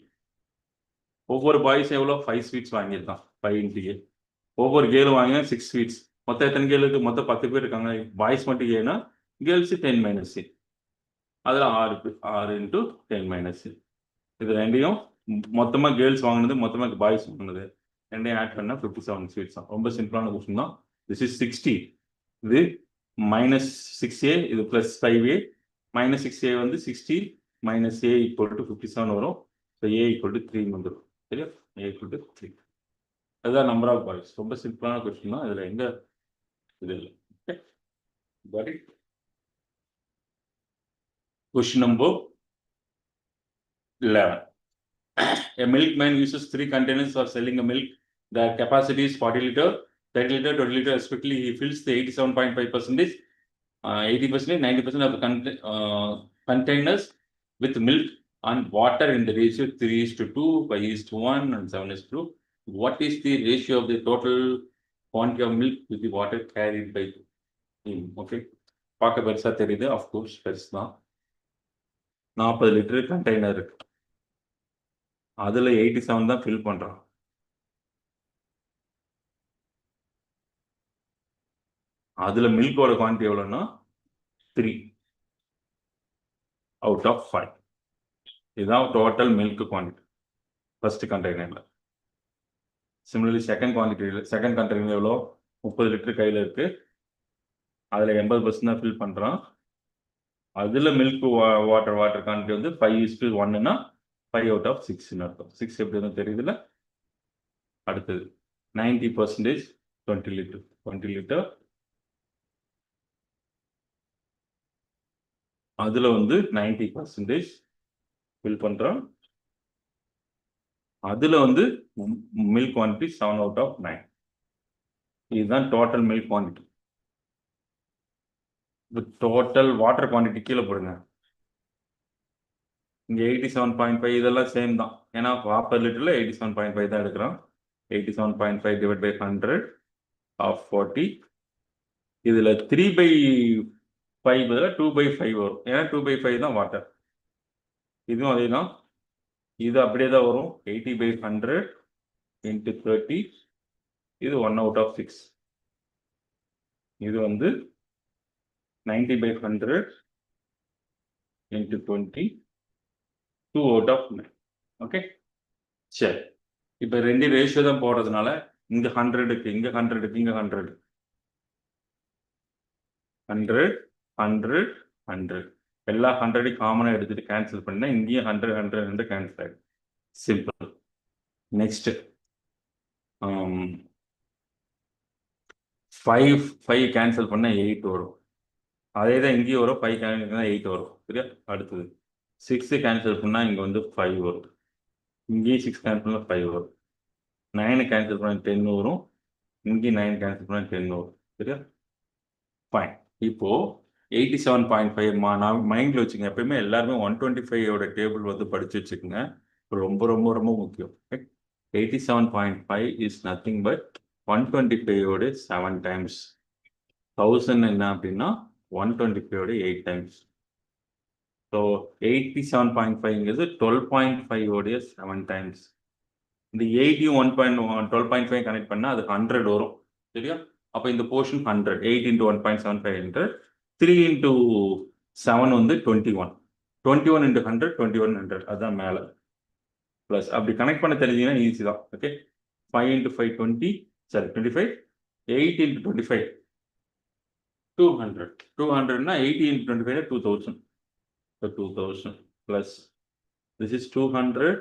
ஒவ்வொரு பாய்ஸ் எவ்வளோ 5 ஸ்வீட்ஸ் வாங்கியிருக்கான். 5 × A. ஒவ்வொரு கேர்ளும் வாங்கினா 6 ஸ்வீட்ஸ். மொத்தம் எத்தனை கேர்ளுக்கு? மொத்தம் 10 பேர் இருக்காங்க. பாய்ஸ் மட்டும் ஏன்னா கேர்ள்ஸு 10 - A. அதில் 6 × 10 - A. இது ரெண்டையும் மொத்தமாக கேர்ள்ஸ் வாங்கினது, மொத்தமாக பாய்ஸ் வாங்கினது ரெண்டையும் ஆட் பண்ணால் 57 ஸ்வீட்ஸ் தான். ரொம்ப சிம்பிளான கொஸ்டின் தான். This is 60. இது -6A, இது +5A. -6A வந்து 60 - A = 57 வரும். ஸோ A = 3 வந்துடும். சரியா? A = 3. அதுதான் நம்பர் ஆஃப் பாய்ஸ். ரொம்ப சிம்பிளான கொஸ்டின் தான். இதில் எங்க இது இல்லை. Okay, got it? Question number 11. A milkman uses 3 containers for selling a milk. The capacity is 40 liter, 30 liter, 20 liter respectively. He fills the 87.5%, 80%, 90% of the containers with milk and water in the ratio 3:2, 5:1, and 7:2. What is the ratio of the total quantity of milk with the water carried by him? Okay, பார்க்க பெருசா தெரியுது. அஃப்கோர்ஸ் பெருசு தான். 40 லிட்டர் கண்டெய்னர் இருக்கு, அதுல 87 தான் ஃபில் பண்றான். அதுல மில்கோட குவான்டிட்டி எவ்வளோன்னா 3 out of 5. இதுதான் டோட்டல் மில்க் குவான்டிட்டி ஃபர்ஸ்ட் கண்டெய்னர்ல. சிமிலர்லி செகண்ட் கண்டெய்னர் எவ்வளோ? 30 லிட்டர் கையில் இருக்கு, அதில் 80% தான் ஃபில் பண்ணுறான். அதில் மில்க் வாட்டர் குவான்டிட்டி வந்து 5:1ன்னா 5 out of 6ன்னு அர்த்தம். 6 எப்படி வந்து தெரியுதுல்ல? அடுத்தது 90% 20 லிட்டர். அதில் வந்து 90% ஃபில் பண்ணுறான். அதில் வந்து மில்க் குவான்டிட்டி 7 out of 9. இதுதான் total milk quantity. Total water quantity கீழே போடுங்க. இங்கே 87.5 இதெல்லாம் சேம் தான், ஏன்னா 40 லிட்டரில் 87.5 தான் எடுக்கிறோம். 87.5 divided by 100 of 40. இதில் 3/5 பதிலாக 2/5 வரும், ஏன்னா 2/5 தான் வாட்டர். இதுவும் அதே தான், இது அப்படியே தான் வரும். 80/100 into 30, இது 1 out of 6. இது வந்து 90/100 into 20, 2 out of 9. ஓகே, சரி. இப்போ ரெண்டு ரேஷியோ தான் போடுறதுனால இங்கே 100க்கு, இங்கே 100க்கு, இங்கே 100, 100, 100, 100 எல்லா 100 காமனாக எடுத்துட்டு கேன்சல் பண்ணா இங்கேயும் 100, 100, 100 கேன்சல் ஆகிடும். சிம்பிள். நெக்ஸ்ட் 5 கேன்சல் பண்ணால் 8 வரும். அதே தான் இங்கேயும் வரும். 5 கேன்சல் பண்ணால் 8 வரும். சரியா? அடுத்தது 6 கேன்சல் பண்ணால் இங்கே வந்து 5 வரும். இங்கேயும் 6 கேன்சல் பண்ணால் 5 வரும். 9 கேன்சல் பண்ணால் 10 வரும். இங்கேயும் 9 கேன்சல் பண்ணால் 10 வரும். சரியா? ஃபைன். இப்போ 87.5 நான் மைண்டில் வச்சுங்க. எப்பயுமே எல்லாருமே 125 டேபிள் வந்து படித்து வச்சுக்கோங்க. ரொம்ப ரொம்ப ரொம்ப முக்கியம். 87.5 இஸ் நத்திங் பட் 125 7 times. 1000 என்ன அப்படின்னா 125 8 times. So 87.5ங்கிறது 12.5 7 times. இந்த 8யும் 12.5 கனெக்ட் பண்ணால் அது 100 வரும். சரியா? அப்போ இந்த போர்ஷன் 100. 8 into 1.75 100. 3 into 7 வந்து 21. 21 into 100 2100. அதுதான் மேலே ப்ளஸ். அப்படி கனெக்ட் பண்ண தெரிஞ்சிங்கன்னா ஈஸி தான். ஓகே, 5 into 5 20, சரி 25. 8 into 25 200. 200னா 80 into 25 2000. So 2000 plus this is 200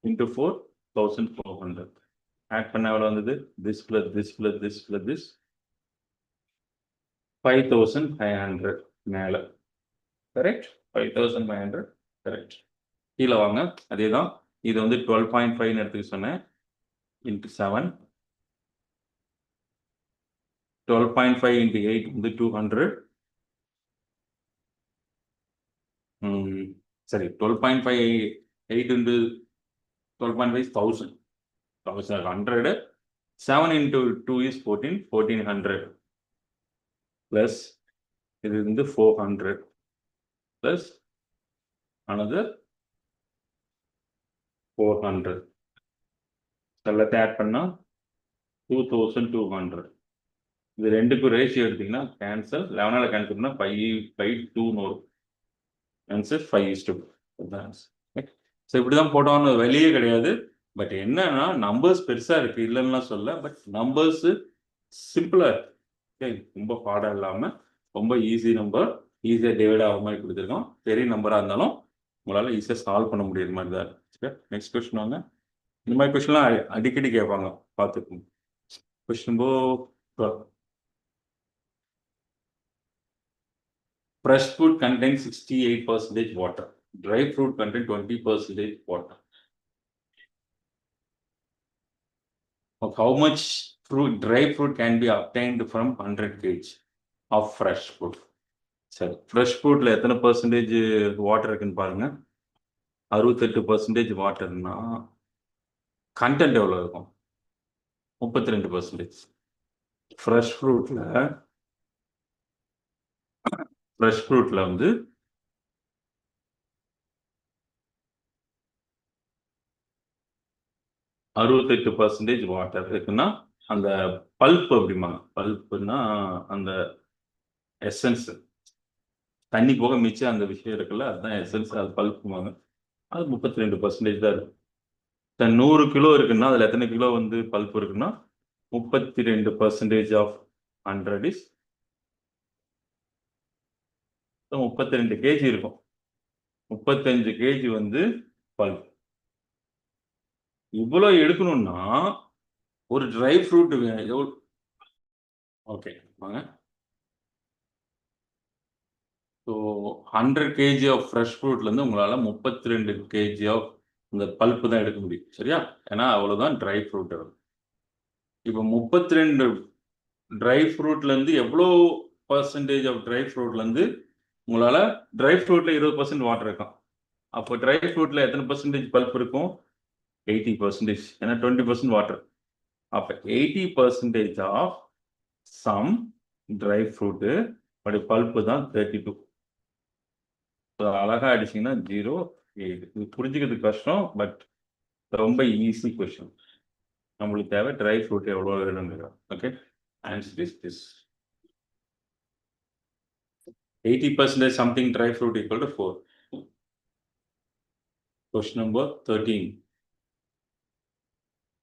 into 4 1400. Add பண்ண எவ்வளோ வந்தது? this plus this plus this plus this 5500 மேலே. கரெக்ட்? 5500 கரெக்ட். கீழே வாங்க, அதே தான். இது வந்து 12.5 எடுத்துக்க சொன்னேன். இன்ட்டு 7. 12.5 into 8 வந்து 200. சரி, 12.5 8 into 12.5 is 1000. 1100. 7 into 2 is 14. 1400 plus இது வந்து 400 plus another 400. எல்லாத்தையும் ஆட் பண்ணா 2200. இது ரெண்டுக்கும் ரேஷியோ எடுத்தீங்கன்னா கேன்சல். 11 கேன்சல் பண்ணால் 5/2 வரும். ஆன்சர் 5:2. ஸோ இப்படி தான் போட்டோம்னு வெளியே கிடையாது. பட் என்னன்னா நம்பர்ஸ் பெருசாக இருக்குது, இல்லைன்னா சொல்ல. பட் நம்பர்ஸு சிம்பிளாக இருக்கு. ஓகே, ரொம்ப பாடம் இல்லாமல் ரொம்ப ஈஸி நம்பர், ஈஸியாக டிவைட் ஆகிற மாதிரி கொடுத்துருக்கோம். பெரிய நம்பராக இருந்தாலும் உங்களால் ஈஸியாக சால்வ் பண்ண முடியுது மாதிரி தான் இருக்கு. நெக்ஸ்ட் கொஸ்டின் வாங்க. இந்த மாதிரி கொஸ்டின்லாம் அடிக்கடி கேட்பாங்க, பார்த்துக்கோங்க. Question number 12. Fresh fruit contains 68% water. Dry fruit contains 20% water. Of how much dry fruit can be obtained from 100 kg of fresh fruit? சரி, ஃப்ரெஷ் ஃப்ரூட்ல எத்தனை பர்சன்டேஜ் வாட்டர் இருக்குன்னு பாருங்க. 68% வாட்டர்னா கண்டென்ட் எவ்வளோ இருக்கும்? 32%. ஃப்ரெஷ் ஃப்ரூட்ல வந்து 68% வாட்டர் இருக்குன்னா அந்த பல்ப் அப்படிம்பாங்க. பல்ப்னா அந்த எசன்ஸ், தண்ணி போக மிச்சம் அந்த விஷயம் இருக்குல்ல, அதுதான் எசன்ஸ், அது பல்ப்புவாங்க. அது 32% தான் இருக்கும். 100 கிலோ இருக்குன்னா அதில் எத்தனை கிலோ வந்து பல்ப் இருக்குன்னா 32% ஆஃப் 100 இஸ் 32 கேஜி இருக்கும். 35 கேஜி வந்து பல்ப். இவ்வளோ எடுக்கணும்னா ஒரு ட்ரை ஃப்ரூட் எவ்வளோ? ஓகே வாங்க. ஸோ 100 கேஜி ஆஃப் ஃப்ரெஷ் ஃப்ரூட்லேருந்து உங்களால் 32 கேஜி ஆஃப் இந்த பல்ப்பு தான் எடுக்க முடியும், சரியா? ஏன்னா அவ்வளோதான் ட்ரை ஃப்ரூட் வரும். இப்போ 32 ட்ரை ஃப்ரூட்லேருந்து எவ்வளோ பர்சன்டேஜ் ஆஃப் ட்ரை ஃப்ரூட்லேருந்து உங்களால் ட்ரை ஃப்ரூட்டில் 20% வாட்டர் இருக்கும். அப்போ ட்ரை ஃப்ரூட்டில் எத்தனை பர்சன்டேஜ் பல்ப் இருக்கும்? 80%. ஏன்னா 20% வாட்டர். அப்போ 80% ஆஃப் சம் ட்ரை ஃப்ரூட்டு அப்படி பல்ப்பு தான் 32. அழகா அடிச்சிங்கன்னா 0.8. இது புரிஞ்சுக்கிறதுக்கு கஷ்டம், பட் ரொம்ப ஈஸி கொஸ்டின். நம்மளுக்கு தேவை ட்ரை ஃப்ரூட் எவ்வளோ வேணுங்கிறோம். Okay, answer is this. 80% something dry fruit equal to 4. Question number 13.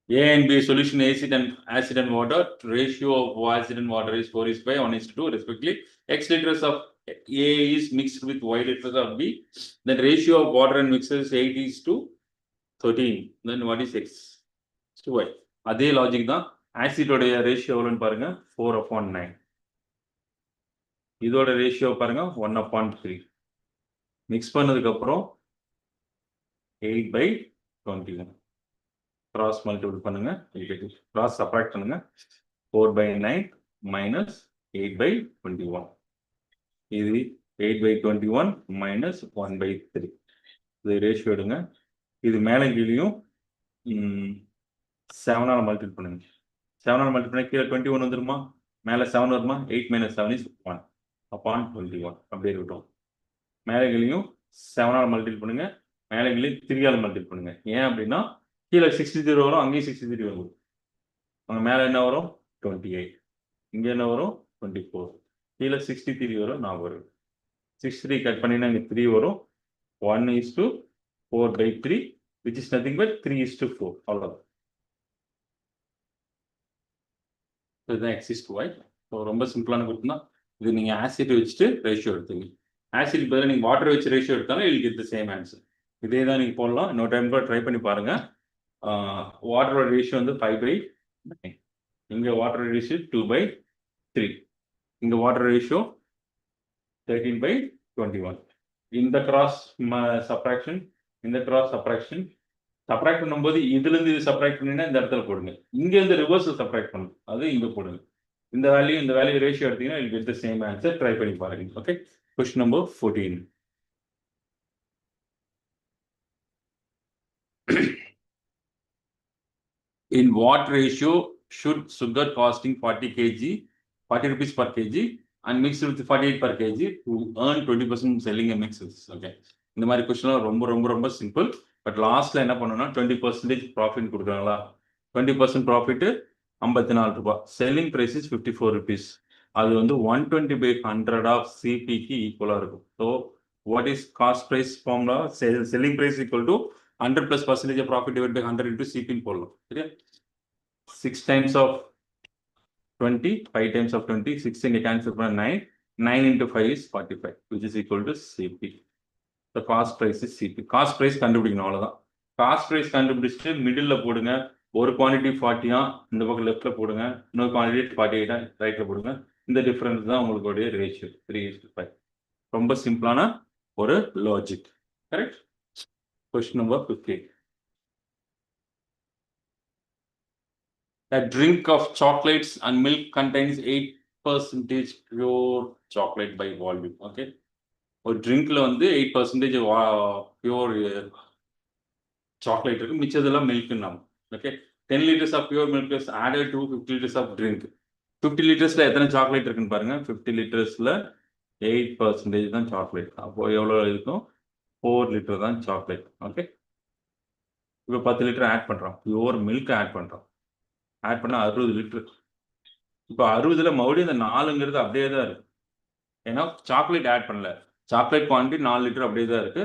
A and B solution acid and water. Ratio of acid and water is 4:5, 1:2 respectively. X liters of A is mixed with Y liters of B. Then ratio of water and mixture is 8:13. Then what is X? To Y. அதே லாஜிக் தான். ஆசிடோடைய ரேஷியோ எவ்வளோன்னு பாருங்க, 4/9. இதோட ரேஷியோ பாருங்க 1/3. மிக்ஸ் பண்ணதுக்கு அப்புறம் 8/21. கிராஸ் மல்டிபிள் பண்ணுங்க, கிராஸ் சப்ராக்ட் பண்ணுங்க. 4/9 minus 8/21. இது 8/21 minus 1/3. இது ரேஷியோ எடுங்க. இது மேலே கீழேயும் 7ஆல் மல்டிபிள் பண்ணுங்க. 7ஆல் மல்டிபிள் பண்ணி கீழே 21 வந்துருமா? மேலே 7 வருமா? 8 - 7 is 1/21. அப்படியே இருக்கட்டும். மேலே கீழேயும் 7ஆல் மல்டிபிள் பண்ணுங்க, மேலே கீழேயும் 3ஆல் மல்டிபிள் பண்ணுங்க. ஏன் அப்படின்னா கீழே 63 வரும், அங்கேயும் 63 வரும். அங்கே மேலே என்ன வரும்? 28. இங்கே என்ன வரும்? 24. கீழே 63 வரும், 4 வரும். 63 கட் பண்ணினா இங்கே 3 வரும். 1:4/3, which is nothing but 3:4. அவ்வளோதான். இதுதான் X is to Y. So ரொம்ப சிம்பிளான கொஸ்டின் தான். இது நீங்கள் ஆசிட் வச்சுட்டு ரேஷியோ எடுத்துங்க. ஆசிட் பதிலாக நீங்கள் வாட்டர் வச்சு ரேஷியோ எடுத்தாலும் இதுக்கு இது சேம் ஆன்சர். இதே தான் நீங்கள் போடலாம். இன்னொரு டைம் கூட ட்ரை பண்ணி பாருங்கள். வாட்டரோட ரேஷியோ வந்து 5/9. இங்கே வாட்டர் ரேஷியோ 2/3. இங்கே வாட்டர் ரேஷியோ 13/21. இந்த கிராஸ் சப்ராக்ஷன், இந்த கிராஸ் சப்ராக்ஷன் பண்ணும்போது இதுலேருந்து இது சப்ராக்ட் பண்ணினா இந்த இடத்துல போடுங்க. இங்கேருந்து ரிவர்ஸில் சப்ராக்ட் பண்ணணும், அது இங்கே போடுங்க. இந்த வேல்யூ ரேஷியோ எடுத்தீங்கன்னா இது get the same answer. Try பண்ணி பாருங்க. Okay, question number 14. In what ratio should sugar costing 40 rupees per kg and mixed with 48 per kg to earn 20% selling a mixes? Okay, இந்த மாதிரி கொஸ்டின்லாம் ரொம்ப ரொம்ப ரொம்ப சிம்பிள். பட் லாஸ்ட்ல என்ன பண்ணணும்னா 20% ப்ராஃபிட் கொடுக்குறாங்களா? 20% ப்ராஃபிட் 54 ரூபாய். Selling price is 54 rupees. அது வந்து 120/100 ஆஃப் சிபிக்கு ஈக்குவலாக இருக்கும். So what is cost price formula? Selling price equal to 100 + percentage of profit divided by 100 into CP போடலாம். சரியா? 6 times of 20, 5 times of 20, 6 இங்கே கேன்சல் பண்ண 9, 9 into 5 is 45, which is equal to CP. the cost price is CP. Cost price கண்டுபிடிக்கணும், அவ்வளோதான். காஸ்ட் ப்ரைஸ் கண்டுபிடிச்சிட்டு மிடில் போடுங்க. ஒரு குவான்டிட்டி 40 இந்த பக்கம் லெஃப்ட்ல போடுங்க, இன்னொரு குவான்டிட்டி 48 ரைட்ல போடுங்க. இந்த டிஃபரன்ஸ் தான் உங்களுக்கு ரேஷியோ 3:5. ரொம்ப சிம்பிளான ஒரு logic. Correct. Question number 15. A drink of chocolates and milk contains 8% pure chocolate by volume. Okay. ஒரு ட்ரிங்க்ல வந்து 8% பியூர் சாக்லேட் இருக்கு, மிச்சதெல்லாம் மில்க்னா. Okay. 10 liters of pure milk is added to 50 liters of drink. 50 லிட்டர்ஸ்ல எத்தனை சாக்லேட் இருக்குன்னு பாருங்க. 50 லிட்டர்ஸ்ல 8% தான் சாக்லேட். அப்போ எவ்வளவு இருக்கும்? 4 லிட்டர் தான் சாக்லேட். ஓகே. இப்போ 10 லிட்டர் ஆட் பண்றோம், பியூர் மில்க் ஆட் பண்றோம். ஆட் பண்ணா 60 லிட்டர். இப்போ 60ல மறுபடியும் இந்த 4ங்கிறது அப்படியே தான் இருக்கு, ஏன்னா சாக்லேட் ஆட் பண்ணல. சாக்லேட் குவான்டிட்டி 4 லிட்டர் அப்படியே தான் இருக்கு.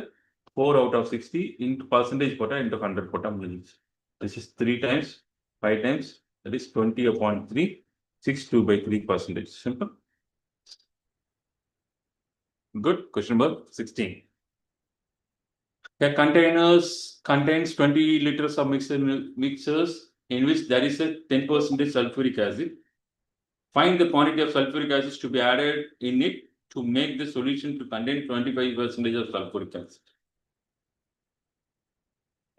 4 out of 60 into percentage போட்டா into 100 போட்டா முடிஞ்சிச்சு. This is 3 times 5 times, that is 20 upon 3, 62/3%. Simple. Good. Question number 16. A containers contains 20 liters of mixers in which there is a 10% sulfuric acid. Find the quantity of sulfuric acid to be added in it to make the solution to contain 25% of sulfuric acid.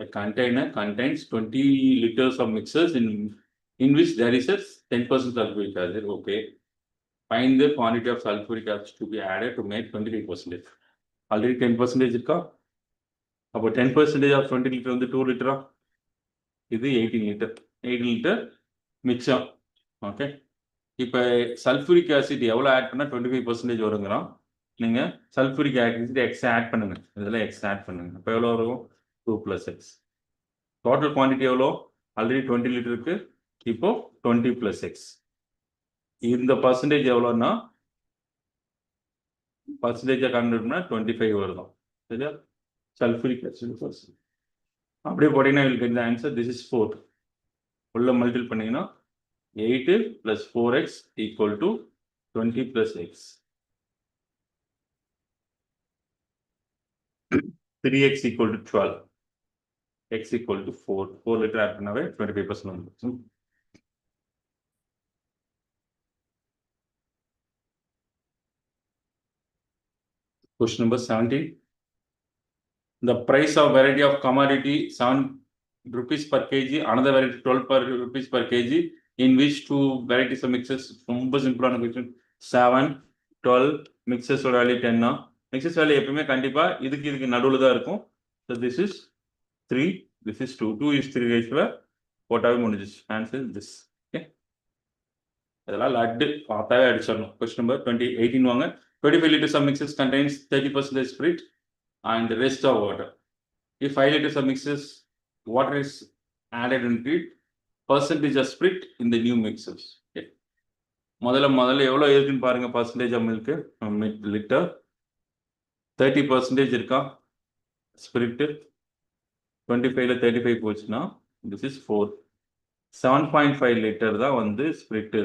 A container contains 20 liters of mixers in which there is a 10% sulfuric acid. Okay. Find the quantity of sulfuric acid to be added to make 25%. Already 10% இருக்கா? அப்போ 10% of 20 liter வந்து 2 liter. இது 18 liter. 18 liter மிச்சம். ஓகே. இப்போ சல்ஃபூரிக் ஆசிட் எவ்வளோ ஆட் பண்ணால் 25% வருங்கிறோம். நீங்கள் சல்ஃபூரிக் ஆசிட் எக்ஸ் ஆட் பண்ணுங்க, இதெல்லாம் எக்ஸ் ஆட் பண்ணுங்க. அப்போ எவ்வளோ வரும்? 2 + x. டோட்டல் குவான்டிட்டி எவ்வளோ? ஆல்ரெடி 20 லிட்டருக்கு, இப்போ 20 + x. இந்த பர்சன்டேஜ் எவ்வளோன்னா பர்சன்டேஜாக கன்வெர்ட் பண்ணால் 25 வருதும். சரியா? சல்ஃபூரிக் ஆசிட் பர்சன்ட் அப்படியே போட்டிங்கன்னா உங்களுக்கு இந்த ஆன்சர் திஸ் இஸ் 4. உள்ள மல்டிபிள் பண்ணிங்கன்னா 8 + 4x = 20 + x. 3x = 12. x = 4. 4 litre add பண்ணாவே 25% வந்துடும். Question number 17. The price of variety of commodity 7 rupees per kg, another variety 12 rupees per kg, in which two varieties of mixes. ரொம்ப சிம்பிளான question. 7, 12 mixes ஓட வேல்யூ 10. mixes வேல்யூ எப்பவுமே கண்டிப்பா இதுக்கு நடுவில் தான் இருக்கும். So this is 3, this is 2. 2:3 ரேஷியோல போட்டாவே முடிஞ்சிச்சு. Answer this. ஓகே. இதெல்லாம் லட்டு பார்த்தாவே அடிச்சிடணும். கொஸ்டின் நம்பர் 18 வாங்க. 25 liters of mixes contains 30% spirit and the rest of water. If 5 liters of mixes water is added into it, percentage of spirit in the new mixes. Okay. முதல்ல எவ்வளோ இருக்குன்னு பாருங்க. பர்சன்டேஜ் ஆஃப் மில்க் லிட்டர் 30% இருக்கா ஸ்பிரிட். 25ல 35 போச்சுன்னா திஸ் இஸ் 4. 7.5 லிட்டர் தான் வந்து ஸ்பிரிட்.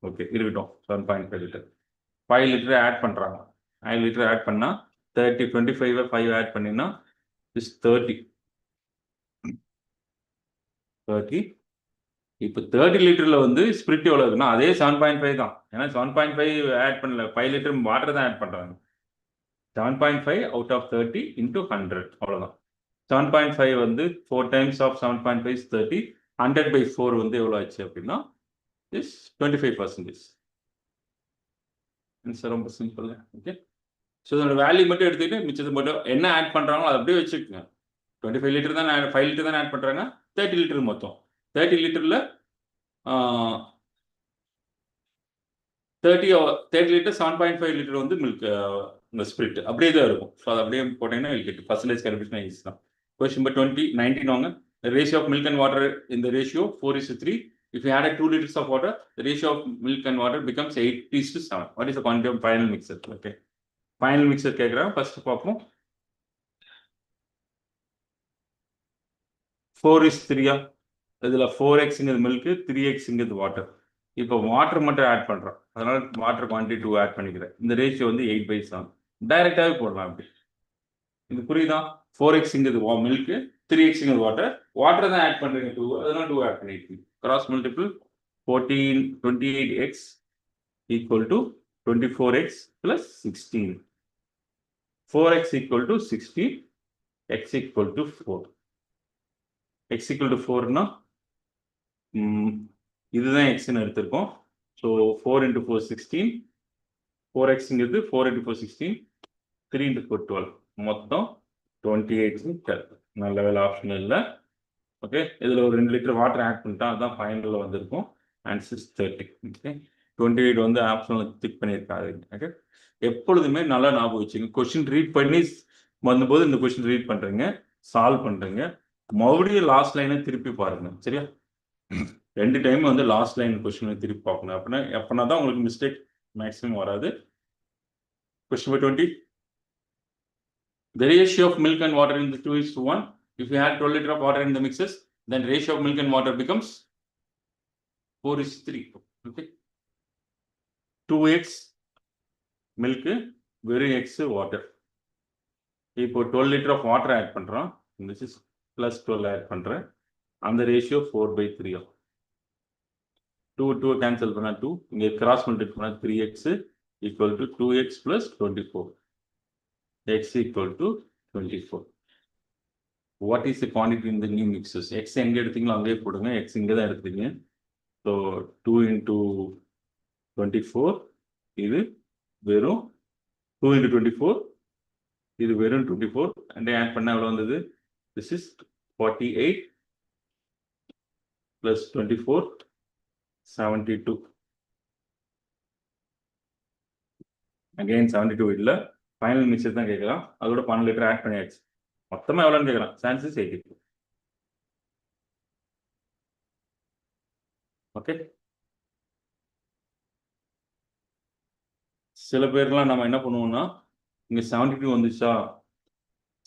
ஓகே, இருக்கட்டும். 7.5 லிட்டர். 5 லிட்டர் ஆட் பண்ணுறாங்க. 5 லிட்டர் ஆட் பண்ணால் 30. 25 5 ஆட் பண்ணினா இஸ் 30. இப்போ 30 லிட்டரில் வந்து ஸ்பிரிட் எவ்வளோ இருக்குன்னா அதே 7.5 தான். ஏன்னா 7.5 ஆட் பண்ணல, 5 லிட்டர் வாட்டர் தான் ஆட் பண்ணுறாங்க. 7.5 out of 30 into 100 அவ்வளோதான். 7.5 வந்து 4 times of 7.5 is 30. 100/4 வந்து எவ்வளோ ஆச்சு அப்படின்னா இஸ் 25%. ரொம்ப சிம்பிள். ஓகே. ஸோ இதோட வேல்யூ மட்டும் எடுத்துக்கிட்டு மிச்சது மட்டும் என்ன ஆட் பண்ணுறாங்களோ அதை அப்படியே வச்சுக்கோங்க. 25 லிட்டர் தான் 5 லிட்டர் தான் ஆட் பண்ணுறாங்க. 30 லிட்டர் மொத்தம். 30 லிட்டரில் 30 லிட்டர் 7.5 லிட்டர் வந்து மில்க் இந்த ஸ்பிரிட் அப்படியே தான் இருக்கும். ஸோ அது அப்படியே போட்டீங்கன்னா உங்களுக்கு பர்சன்டேஜ் கல்குலேஷன் ஈஸி தான். கொஸ்டின் நம்பர் 19 வாங்க. The ratio of milk and water in the ratio 4:3. If you add 2 liters of water, the ratio of milk and water becomes 8:7. What is the quantity of final mixer? Okay. Final mixer கேட்குறேன். ஃபர்ஸ்ட் பார்ப்போம். 4:3. இதில் 4x மில்க், 3x வாட்டர். இப்போ வாட்டர் மட்டும் ஆட் பண்ணுறோம், அதனால வாட்டர் குவான்டிட்டி 2 ஆட் பண்ணிக்கிறேன். இந்த ரேஷியோ வந்து 8/7. டைரெக்டாகவே போடலாம். அப்படி இது புரியுதா? 4x milk, 3x water. Water தான் ஆட் பண்றீங்க 2, அதனால 2 ஆட் பண்ணிருக்கீங்க. Cross multiple 28x equal to 24x plus 16. 4x equal to 16, x equal to 4. x equal to 4 னா இதுதான் x ன்னு எடுத்திருக்கோம். So 4 into 4 16, 4x 4 into 4 16, 3 into 4 12. மொத்தம் 28 நல்ல வேலை ஆப்ஷன் இல்லை. ஓகே, இதில் ஒரு 2 லிட்டர் வாட்டர் ஆட் பண்ணிட்டா அதுதான் ஃபைனலில் வந்திருக்கும். ஆன்சர் 30. ஓகே, 28 வந்து ஆப்ஷனில் டிக் பண்ணியிருக்காது. ஓகே, எப்பொழுதுமே நல்லா ஞாபகம் வச்சுங்க. கொஸ்டின் ரீட் பண்ணி வந்தபோது இந்த கொஸ்டின் ரீட் பண்ணுறீங்க, சால்வ் பண்ணுறீங்க, மறுபடியும் லாஸ்ட் லைனை திருப்பி பாருங்க. சரியா? 2 டைம் வந்து லாஸ்ட் லைன் கொஸ்டினை திருப்பி பார்க்கணும். எப்படின்னா தான் உங்களுக்கு மிஸ்டேக் மேக்ஸிமம் வராது. Question number 20. The ratio of milk and water in the 2:1. If you add 12 liters of water in the mixes, then ratio of milk and water becomes 4:3. Okay. 2x milk, very x water. இப்போ 12 liters of water add பண்றோம். This is plus 12 add பண்றேன். அந்த ratio 4/3. 2 cancel பண்ணா 2. இங்கே cross multiply பண்ணா 3x equal to 2x plus 24. X equal to 24. What is the quantity in the new mixes? X எங்க எடுத்தீங்களோ அங்கேயே போடுங்க. X இங்கே தான் எடுத்தீங்க. So 2 into 24, இது வெறும் 2 into 24, இது வெறும் 24. and add பண்ணா எவ்வளவு வந்தது? This is 48 plus 24, 72. Again 72 இல்ல, ஃபைனல் மிக்சர் தான் கேட்கலாம். அதோட 12 லிட்டர் ஆட் பண்ணியாச்சு. மொத்தமா எவ்வளோன்னு கேட்கலாம். சான்சஸ் 82. ஓகே, சில பேர்லாம் நம்ம என்ன பண்ணுவோம்னா, இங்க 72 வந்துச்சா,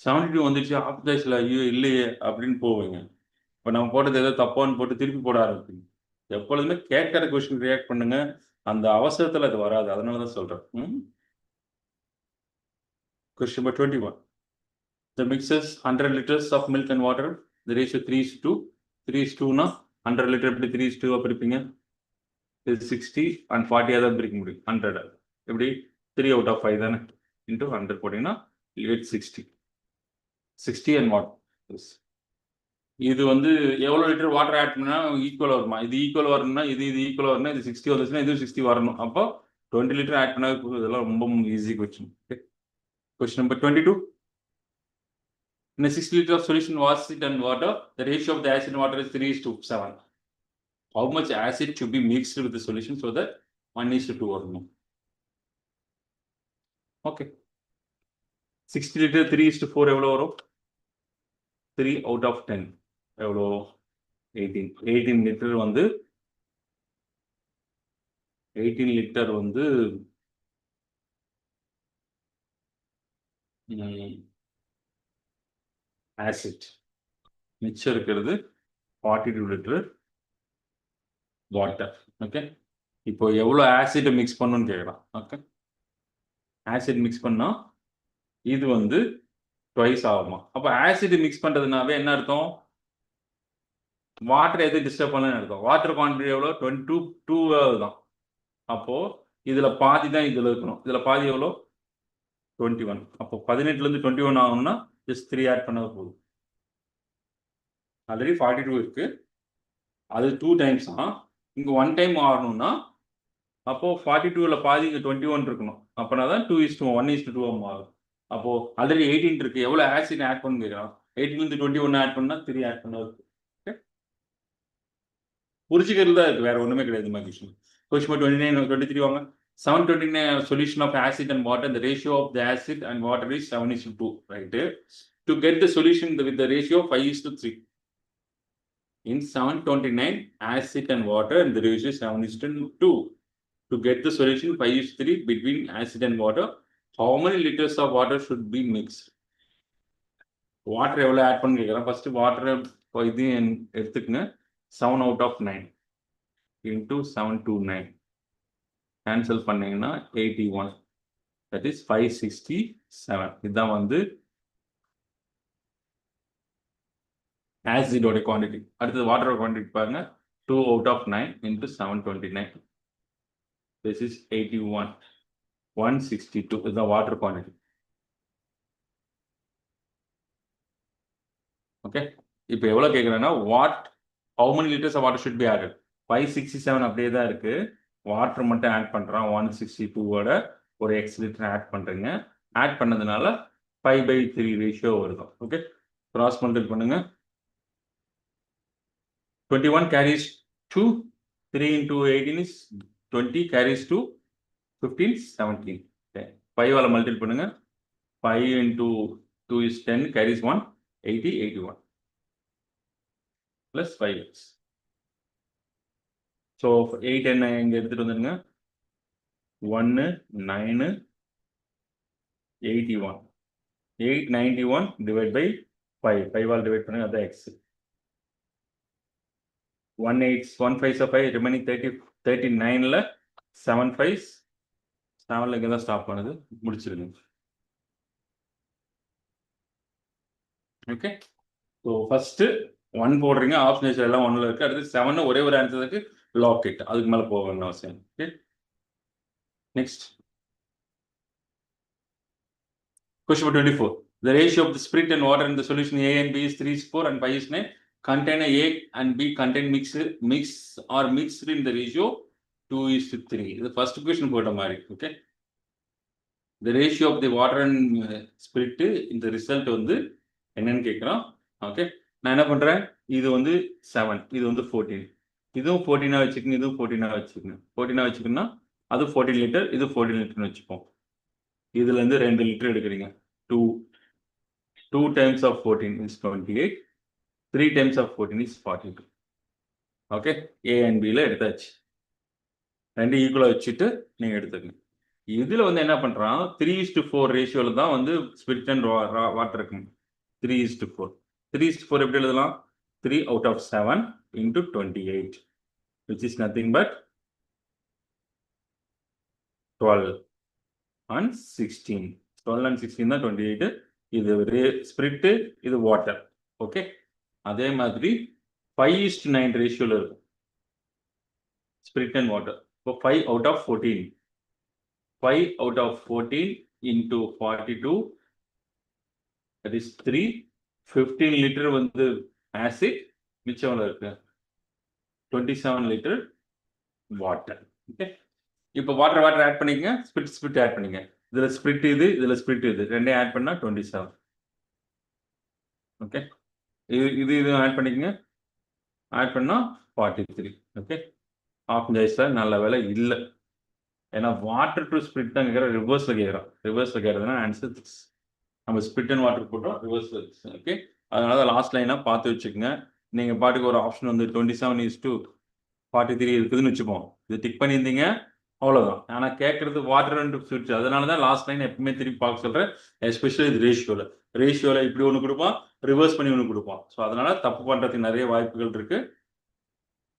72 வந்துச்சு ஆப்டைஸ்ல ஐயோ இல்லையே அப்படின்னு போவீங்க. இப்போ நம்ம போட்டது ஏதோ தப்பான்னு போட்டு திருப்பி போட ஆரம்பிப்பீங்க. எப்பொழுதுமே கேட்கற கொஸ்டின் ரியாக்ட் பண்ணுங்க. அந்த அவசரத்தில் அது வராது. அதனால தான் சொல்றேன். Question number 21. The mixes 100 liters of milk and water. The ratio 3:2. 3:2 னா 100 லிட்டர் எப்படி 3:2 பிரிப்பீங்க? இது 60 and 40 தான் பிரிக்க முடியும். 100 எப்படி 3 out of 5 தானே, இன்டூ 100 போட்டீங்கன்னா 60. 60 and what? இது வந்து எவ்வளோ லிட்டர் வாட்டர் ஆட் பண்ணா ஈக்குவல் வருமா? இது ஈக்குவல் வரணும்னா இது ஈக்குவல் வரணும். இது 60 வந்துச்சுன்னா இது 60 வரணும். அப்போ 20 லிட்டர் ஆட் பண்ணாவே போதும். இதெல்லாம் ரொம்ப easy question. Question number 22. In a 60 liters of solution of acid and water, the ratio of the acid and water is 3:7. How much acid should be mixed with the solution so that 1:2 வரணும்? Okay. 60 liter 3:4 எவ்வளோ வரும்? 3 out of 10 எவ்வளோ? 18 லிட்டர் வந்து 18 லிட்டர் வந்து ஆசிட், மிச்சம் இருக்கிறது 42 லிட்டர் வாட்டர். ஓகே, இப்போ எவ்வளோ ஆசிட் மிக்ஸ் பண்ணணும்னு கேட்குறான். ஓகே, ஆசிட் மிக்ஸ் பண்ணா இது வந்து ட்வைஸ் ஆகுமா? அப்போ ஆசிட் மிக்ஸ் பண்றதுனாவே என்ன அர்த்தம்? வாட்டர் எது டிஸ்டர்ப் பண்ணலன்னு அர்த்தம். வாட்டர் குவான்டிட்டி எவ்வளோ? 22 தான். அப்போ இதுல பாதி தான் இதுல இருக்கணும். இதுல பாதி எவ்வளோ? 21. அப்போ 18லேருந்து 21 ஆகணும்னா ஜஸ்ட் 3 ஆட் பண்ணால் போதும். ஆல்ரெடி 42 இருக்கு, அது 2 டைம்ஸ் தான். இங்கே 1 டைம் ஆகணும்னா அப்போ 42ல் பாதி இங்கே 21 இருக்கணும். அப்போனா தான் 2:1 1:2 மாறும். அப்போ ஆல்ரெடி 18 இருக்கு, எவ்வளோ ஆசிட் ஆட் பண்ணு கேட்குறான். 18லேருந்து 21 ஆட் பண்ணா 3 ஆட் பண்ணா இருக்கு. புரிச்சுக்கிறது தான் இருக்கு, வேற ஒண்ணுமே கிடையாது. கொஸ்டின் 29 23 வாங்க. 729 solution of acid and water. The ratio of the acid and water is 7:2, right? To get the solution with the ratio 5:3. In 729 acid and water and the ratio is 7:2. To get the solution 5:3 between acid and water, how many liters of water should be mixed? Water எவ்வளோ ஆட் பண்ணி கேட்குறேன். ஃபர்ஸ்ட் வாட்டர் இது எடுத்துக்கங்க. 7 out of 9 into 729 cancel பண்ணீங்கன்னா 81, that is 567. இதுதான் வந்து ஆசிடோட குவான்டிட்டி. அடுத்தது வாட்டரோட குவான்டிட்டி பாருங்க, 2 out of 9 into 729. This is 81. 162 is the water quantity. Okay. இப்போ எவ்வளவு கேக்குறேன்னா how many liters of water should be added? 567 அப்படியே தான் இருக்கு. வாட்டர் மட்டும் ஆட் பண்றான். 162 ஓட ஒரு x லிட்டர் ஆட் பண்றீங்க. ஆட் பண்ணதுனால 5/3 ரேஷியோ வருது. ஓகே, கிராஸ் மல்டிபிள் பண்ணுங்க. 21 carries 2. 3 into 18 is 20, carries 2. 15, 17. Okay. 5 ஆல மல்டிபிள் பண்ணுங்க. 5 into 2 is 10, carries 1. 80, 81. Plus 5x. So 8 என்ன இங்க எடுத்துட்டு வந்துருங்க. 1, 9, 81. 891 divided by 5. 5 ஆல் டிவைட் பண்ணுங்க, அது x. 1 8 1 5 5 remaining 30 39ல 7 5 7ல இங்க தான் ஸ்டாப் பண்ணுது, முடிச்சிருங்க. ஓகே, ஸோ ஃபர்ஸ்ட் 1 போடுறீங்க, ஆப்ஷன் எல்லாம் 1ல இருக்கு. அடுத்து 7 ஒரே ஒரு ஆன்சர் இருக்கு, லாக் இட். அதுக்கு மேல போக வேண்டிய அவசியம். Okay, next question 24. The ratio of the spirit and water in the solution A and B is 3:4 and 5:9. Contain A and B contain mixed in the ratio 2:3. The first question போட்ட மாதிரி. Okay, the ratio of the water and spirit in the result வந்து என்னன்னு கேட்குறோம். ஓகே, நான் என்ன பண்றேன், இது வந்து 7, இது வந்து 14. இதுவும் 14 வச்சுக்கோங்க, இதுவும் 14 வச்சுக்கோங்க. 14 வச்சுக்கணும்னா அது 14 லிட்டர், இது 14 லிட்டர்னு வச்சுப்போம். இதுல இருந்து 2 லிட்டர் எடுக்கிறீங்க. 2 times of 14 is 28. 3 times of 14 is 42. Okay, A and B ல எடுத்தாச்சு. 2 ஈக்குவலா வச்சுட்டு நீங்க எடுத்துக்கணும். இதுல வந்து என்ன பண்றான், 3:4 ரேஷியோல தான் வந்து ஸ்பிரிட் அண்ட் வாட்டர் இருக்கும். 3:4. 3:4 எப்படி எழுதலாம்? 3 out of 7 into 28, which is nothing but 12 and 16. 12 and 16 தான் 28. இது ஸ்பிரிட், இது வாட்டர். ஓகே, அதே மாதிரி 5:9 ரேஷியோல இருக்கும் ஸ்பிரிட் அண்ட் வாட்டர். இப்போ 5 out of 14. 5 out of 14 into 42, that is 3. 15 litre வந்து ஆசிட், மிச்சம் இருக்கு 27 லிட்டர் வாட்டர். ஓகே, இப்போ வாட்டர் ஆட் பண்ணிக்கங்க, ஸ்பிரிட் ஆட் பண்ணிங்க. இதுல ஸ்பிரிட் இது, இதுல ஸ்பிரிட் இது, ரெண்டையும் ஆட் பண்ணா 27. ஓகே, இது ஆட் பண்ணிக்கங்க, ஆட் பண்ணா 43. ஓகே, ஆப்ஷன் சாய்ஸ்ல நல்ல வேலை இல்லை. ஏன்னா வாட்டர் டு ஸ்பிரிட் தான் கேட்குறோம், ரிவர்ஸ்ல கேட்குறோம். ரிவர்ஸ்ல கேட்கறதுனா ஆன்சர் 6. நம்ம ஸ்பிரிட் அண்ட் வாட்டர் போட்டோம், ரிவர்ஸ்ல. ஓகே, அதனால லாஸ்ட் லைனா பார்த்து வச்சுக்கோங்க. நீங்க பாட்டுக்கு ஒரு ஆப்ஷன் வந்து 27:43 இருக்குதுன்னு வச்சுப்போம், இது டிக் பண்ணியிருந்தீங்க, அவ்வளவுதான். ஆனா கேட்கறது வாட்டர் அண்ட் ஸ்பிரிட், அதனால தான் லாஸ்ட் லைன் எப்பவுமே திருப்பி பார்க்க சொல்றேன். எஸ்பெஷலி இது ரேஷியோல இப்படி ஒன்று கொடுப்பான், ரிவர்ஸ் பண்ணி ஒன்று கொடுப்பான். ஸோ அதனால தப்பு பண்றதுக்கு நிறைய வாய்ப்புகள் இருக்கு.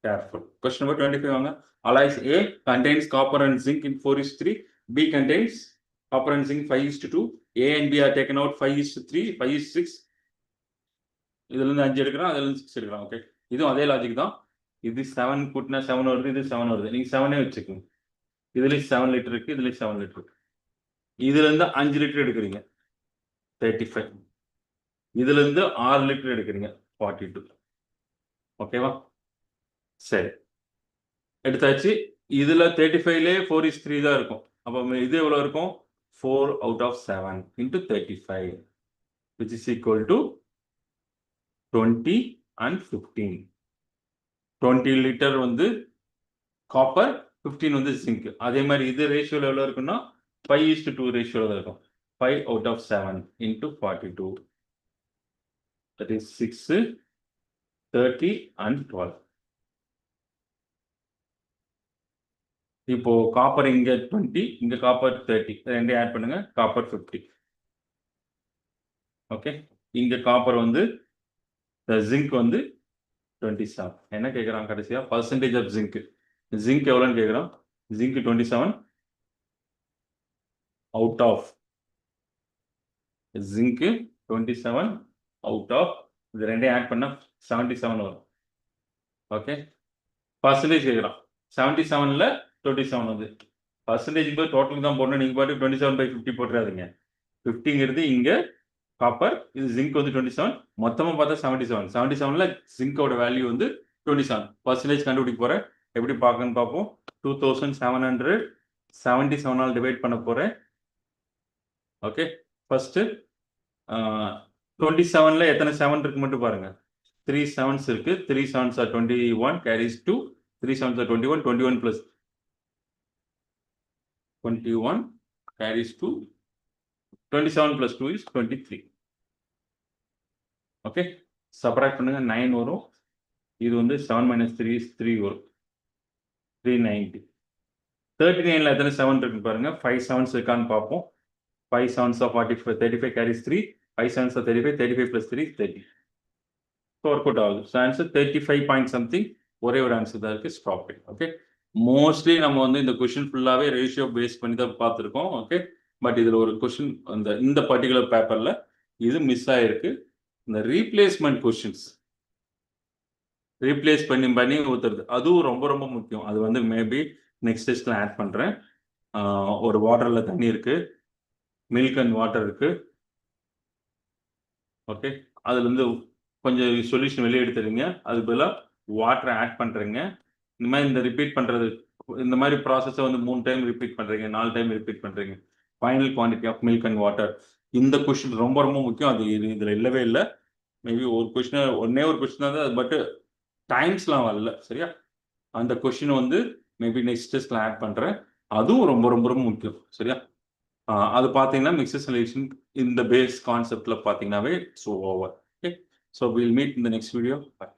Careful. Question number 25 வாங்க. Alloys A contains copper and zinc in 4:3. B contains copper and zinc 5:2. A and B are taken out 5:3, 5:6. இதுல இருந்து 5 எடுக்கிறோம், அதுல இருந்து 6 எடுக்கிறோம். ஓகே, இதுவும் அதே லாஜிக் தான். இது 7 கூட்டினா 7 வருது, இது 7 வருது. நீங்க 7 வச்சுக்கோங்க. இதுல 7 லிட்டர் இருக்கு, இதுல 7 லிட்டர் இருக்கு. இதுல இருந்து 5 லிட்டர் எடுக்கிறீங்க, 35. இதுல இருந்து 6 லிட்டர் எடுக்கிறீங்க, 42. ஓகேவா? சரி, எடுத்தாச்சு. இதுல 35லே 4:3 தான் இருக்கும். அப்போ இது எவ்வளவு இருக்கும்? 4 out of 7 into 35, which is equal to 20 and 15. 20 litre வந்து காப்பர், 15 வந்து ஜிங்க். அதே மாதிரி இது ரேஷியோல எவ்வளவு இருக்குன்னா 5:2 ரேஷியோல இருக்கும். 5 out of 7 into 42, that is 6, 30 and 12. இப்போ காப்பர் இங்க 20, இங்க காப்பர் 30, ரெண்டையும் ஆட் பண்ணுங்க, காப்பர் 50. ஓகே, இங்க காப்பர் வந்து ஜிங்க் வந்து 27. என்ன கேட்குறான் கடைசியா? Percentage of zinc. ஜிங்க் எவ்வளோன்னு கேட்குறான். Zinc 27 out of, zinc 27 out of, இது ரெண்டையும் ஆட் பண்ணா 77 வரும். ஓகே, பர்சன்டேஜ் கேட்குறான். 77ல் 27 வந்து பர்சன்டேஜ் போய் டோட்டல் தான் போடணும். நீங்கள் பாட்டு 27/50 போட்டுறாதீங்க. 50ங்கிறது இங்கே காப்பர், இது ஜிங்க் வந்து 27, மொத்தமாக பார்த்தா 77. 77ல் ஜிங்கோட வேல்யூ வந்து 27. பர்சன்டேஜ் கண்டுபிடிக்க போகிறேன். எப்படி பார்க்கணும்னு பார்ப்போம். 2777 டிவைட் பண்ண போகிறேன். ஓகே, ஃபர்ஸ்ட்டு 27ல் எத்தனை 7 இருக்கு மட்டும் பாருங்க. 3 7s இருக்கு. 3 7s are 21 carries 2. 3 7s are 21. 21 plus 21 carries 2. 27 plus 2 is 23. Okay, subtract பண்ணுங்க. 9 வரும். இது வந்து 7 minus 3 is 3 வரும். 390. 39ல் எத்தனை 7 இருக்குன்னு பாருங்க. 5 7s இருக்கான்னு பார்ப்போம். 5 7s are 45. 35 carries 3. 5 7s are 35. 35 plus 3 is 30. Work out ஆகுது. So answer 35 point something. ஒரே ஒரு ஆன்சர் தான் இருக்கு, ஸ்டாப் இட். ஓகே, மோஸ்ட்லி நம்ம வந்து இந்த கொஸ்டின் ஃபுல்லாகவே ரேஷியோ பேஸ் பண்ணி தான் பார்த்துருக்கோம். ஓகே, பட் இதில் ஒரு கொஸ்டின் இந்த பர்டிகுலர் பேப்பரில் இது மிஸ் ஆகிருக்கு. இந்த ரீப்ளேஸ்மெண்ட் கொஸ்டின்ஸ் ரீப்ளேஸ் பண்ணி ஊற்றுறது, அதுவும் ரொம்ப ரொம்ப முக்கியம். அது வந்து மேபி நெக்ஸ்ட் டெஸ்ட்டில் ஆட் பண்ணுறேன். ஒரு வாட்டரில் தண்ணி இருக்குது, மில்க் அண்ட் வாட்டர் இருக்குது. ஓகே, அதுலேருந்து கொஞ்சம் சொல்யூஷன் வெளியே எடுத்துடுங்க. அது பதிலாக வாட்டரை ஆட் பண்ணுறீங்க. இந்த மாதிரி இந்த ரிப்பீட் பண்ணுறது, இந்த மாதிரி ப்ராசஸை வந்து 3 டைம் ரிப்பீட் பண்ணுறீங்க, 4 டைம் ரிப்பீட் பண்ணுறீங்க. Final quantity of milk and water, இந்த கொஸ்டின் ரொம்ப ரொம்ப முக்கியம். அது இதில் இல்லவே இல்லை. மேபி ஒரு கொஸ்டின், ஒன்னே ஒரு கொஸ்டின் தான் அது, பட் டைம்ஸ்லாம் வரல. சரியா, அந்த கொஸ்டின் வந்து மேபி நெக்ஸ்ட் டெஸ்ட்டில் ஆட் பண்ணுறேன். அதுவும் ரொம்ப ரொம்ப ரொம்ப முக்கியம். சரியா, அது பார்த்தீங்கன்னா மிக்சர் சொல்யூஷன் இந்த பேஸ் கான்செப்டில் பார்த்தீங்கன்னாவே so over. Okay, so we'll meet in the next video. Bye.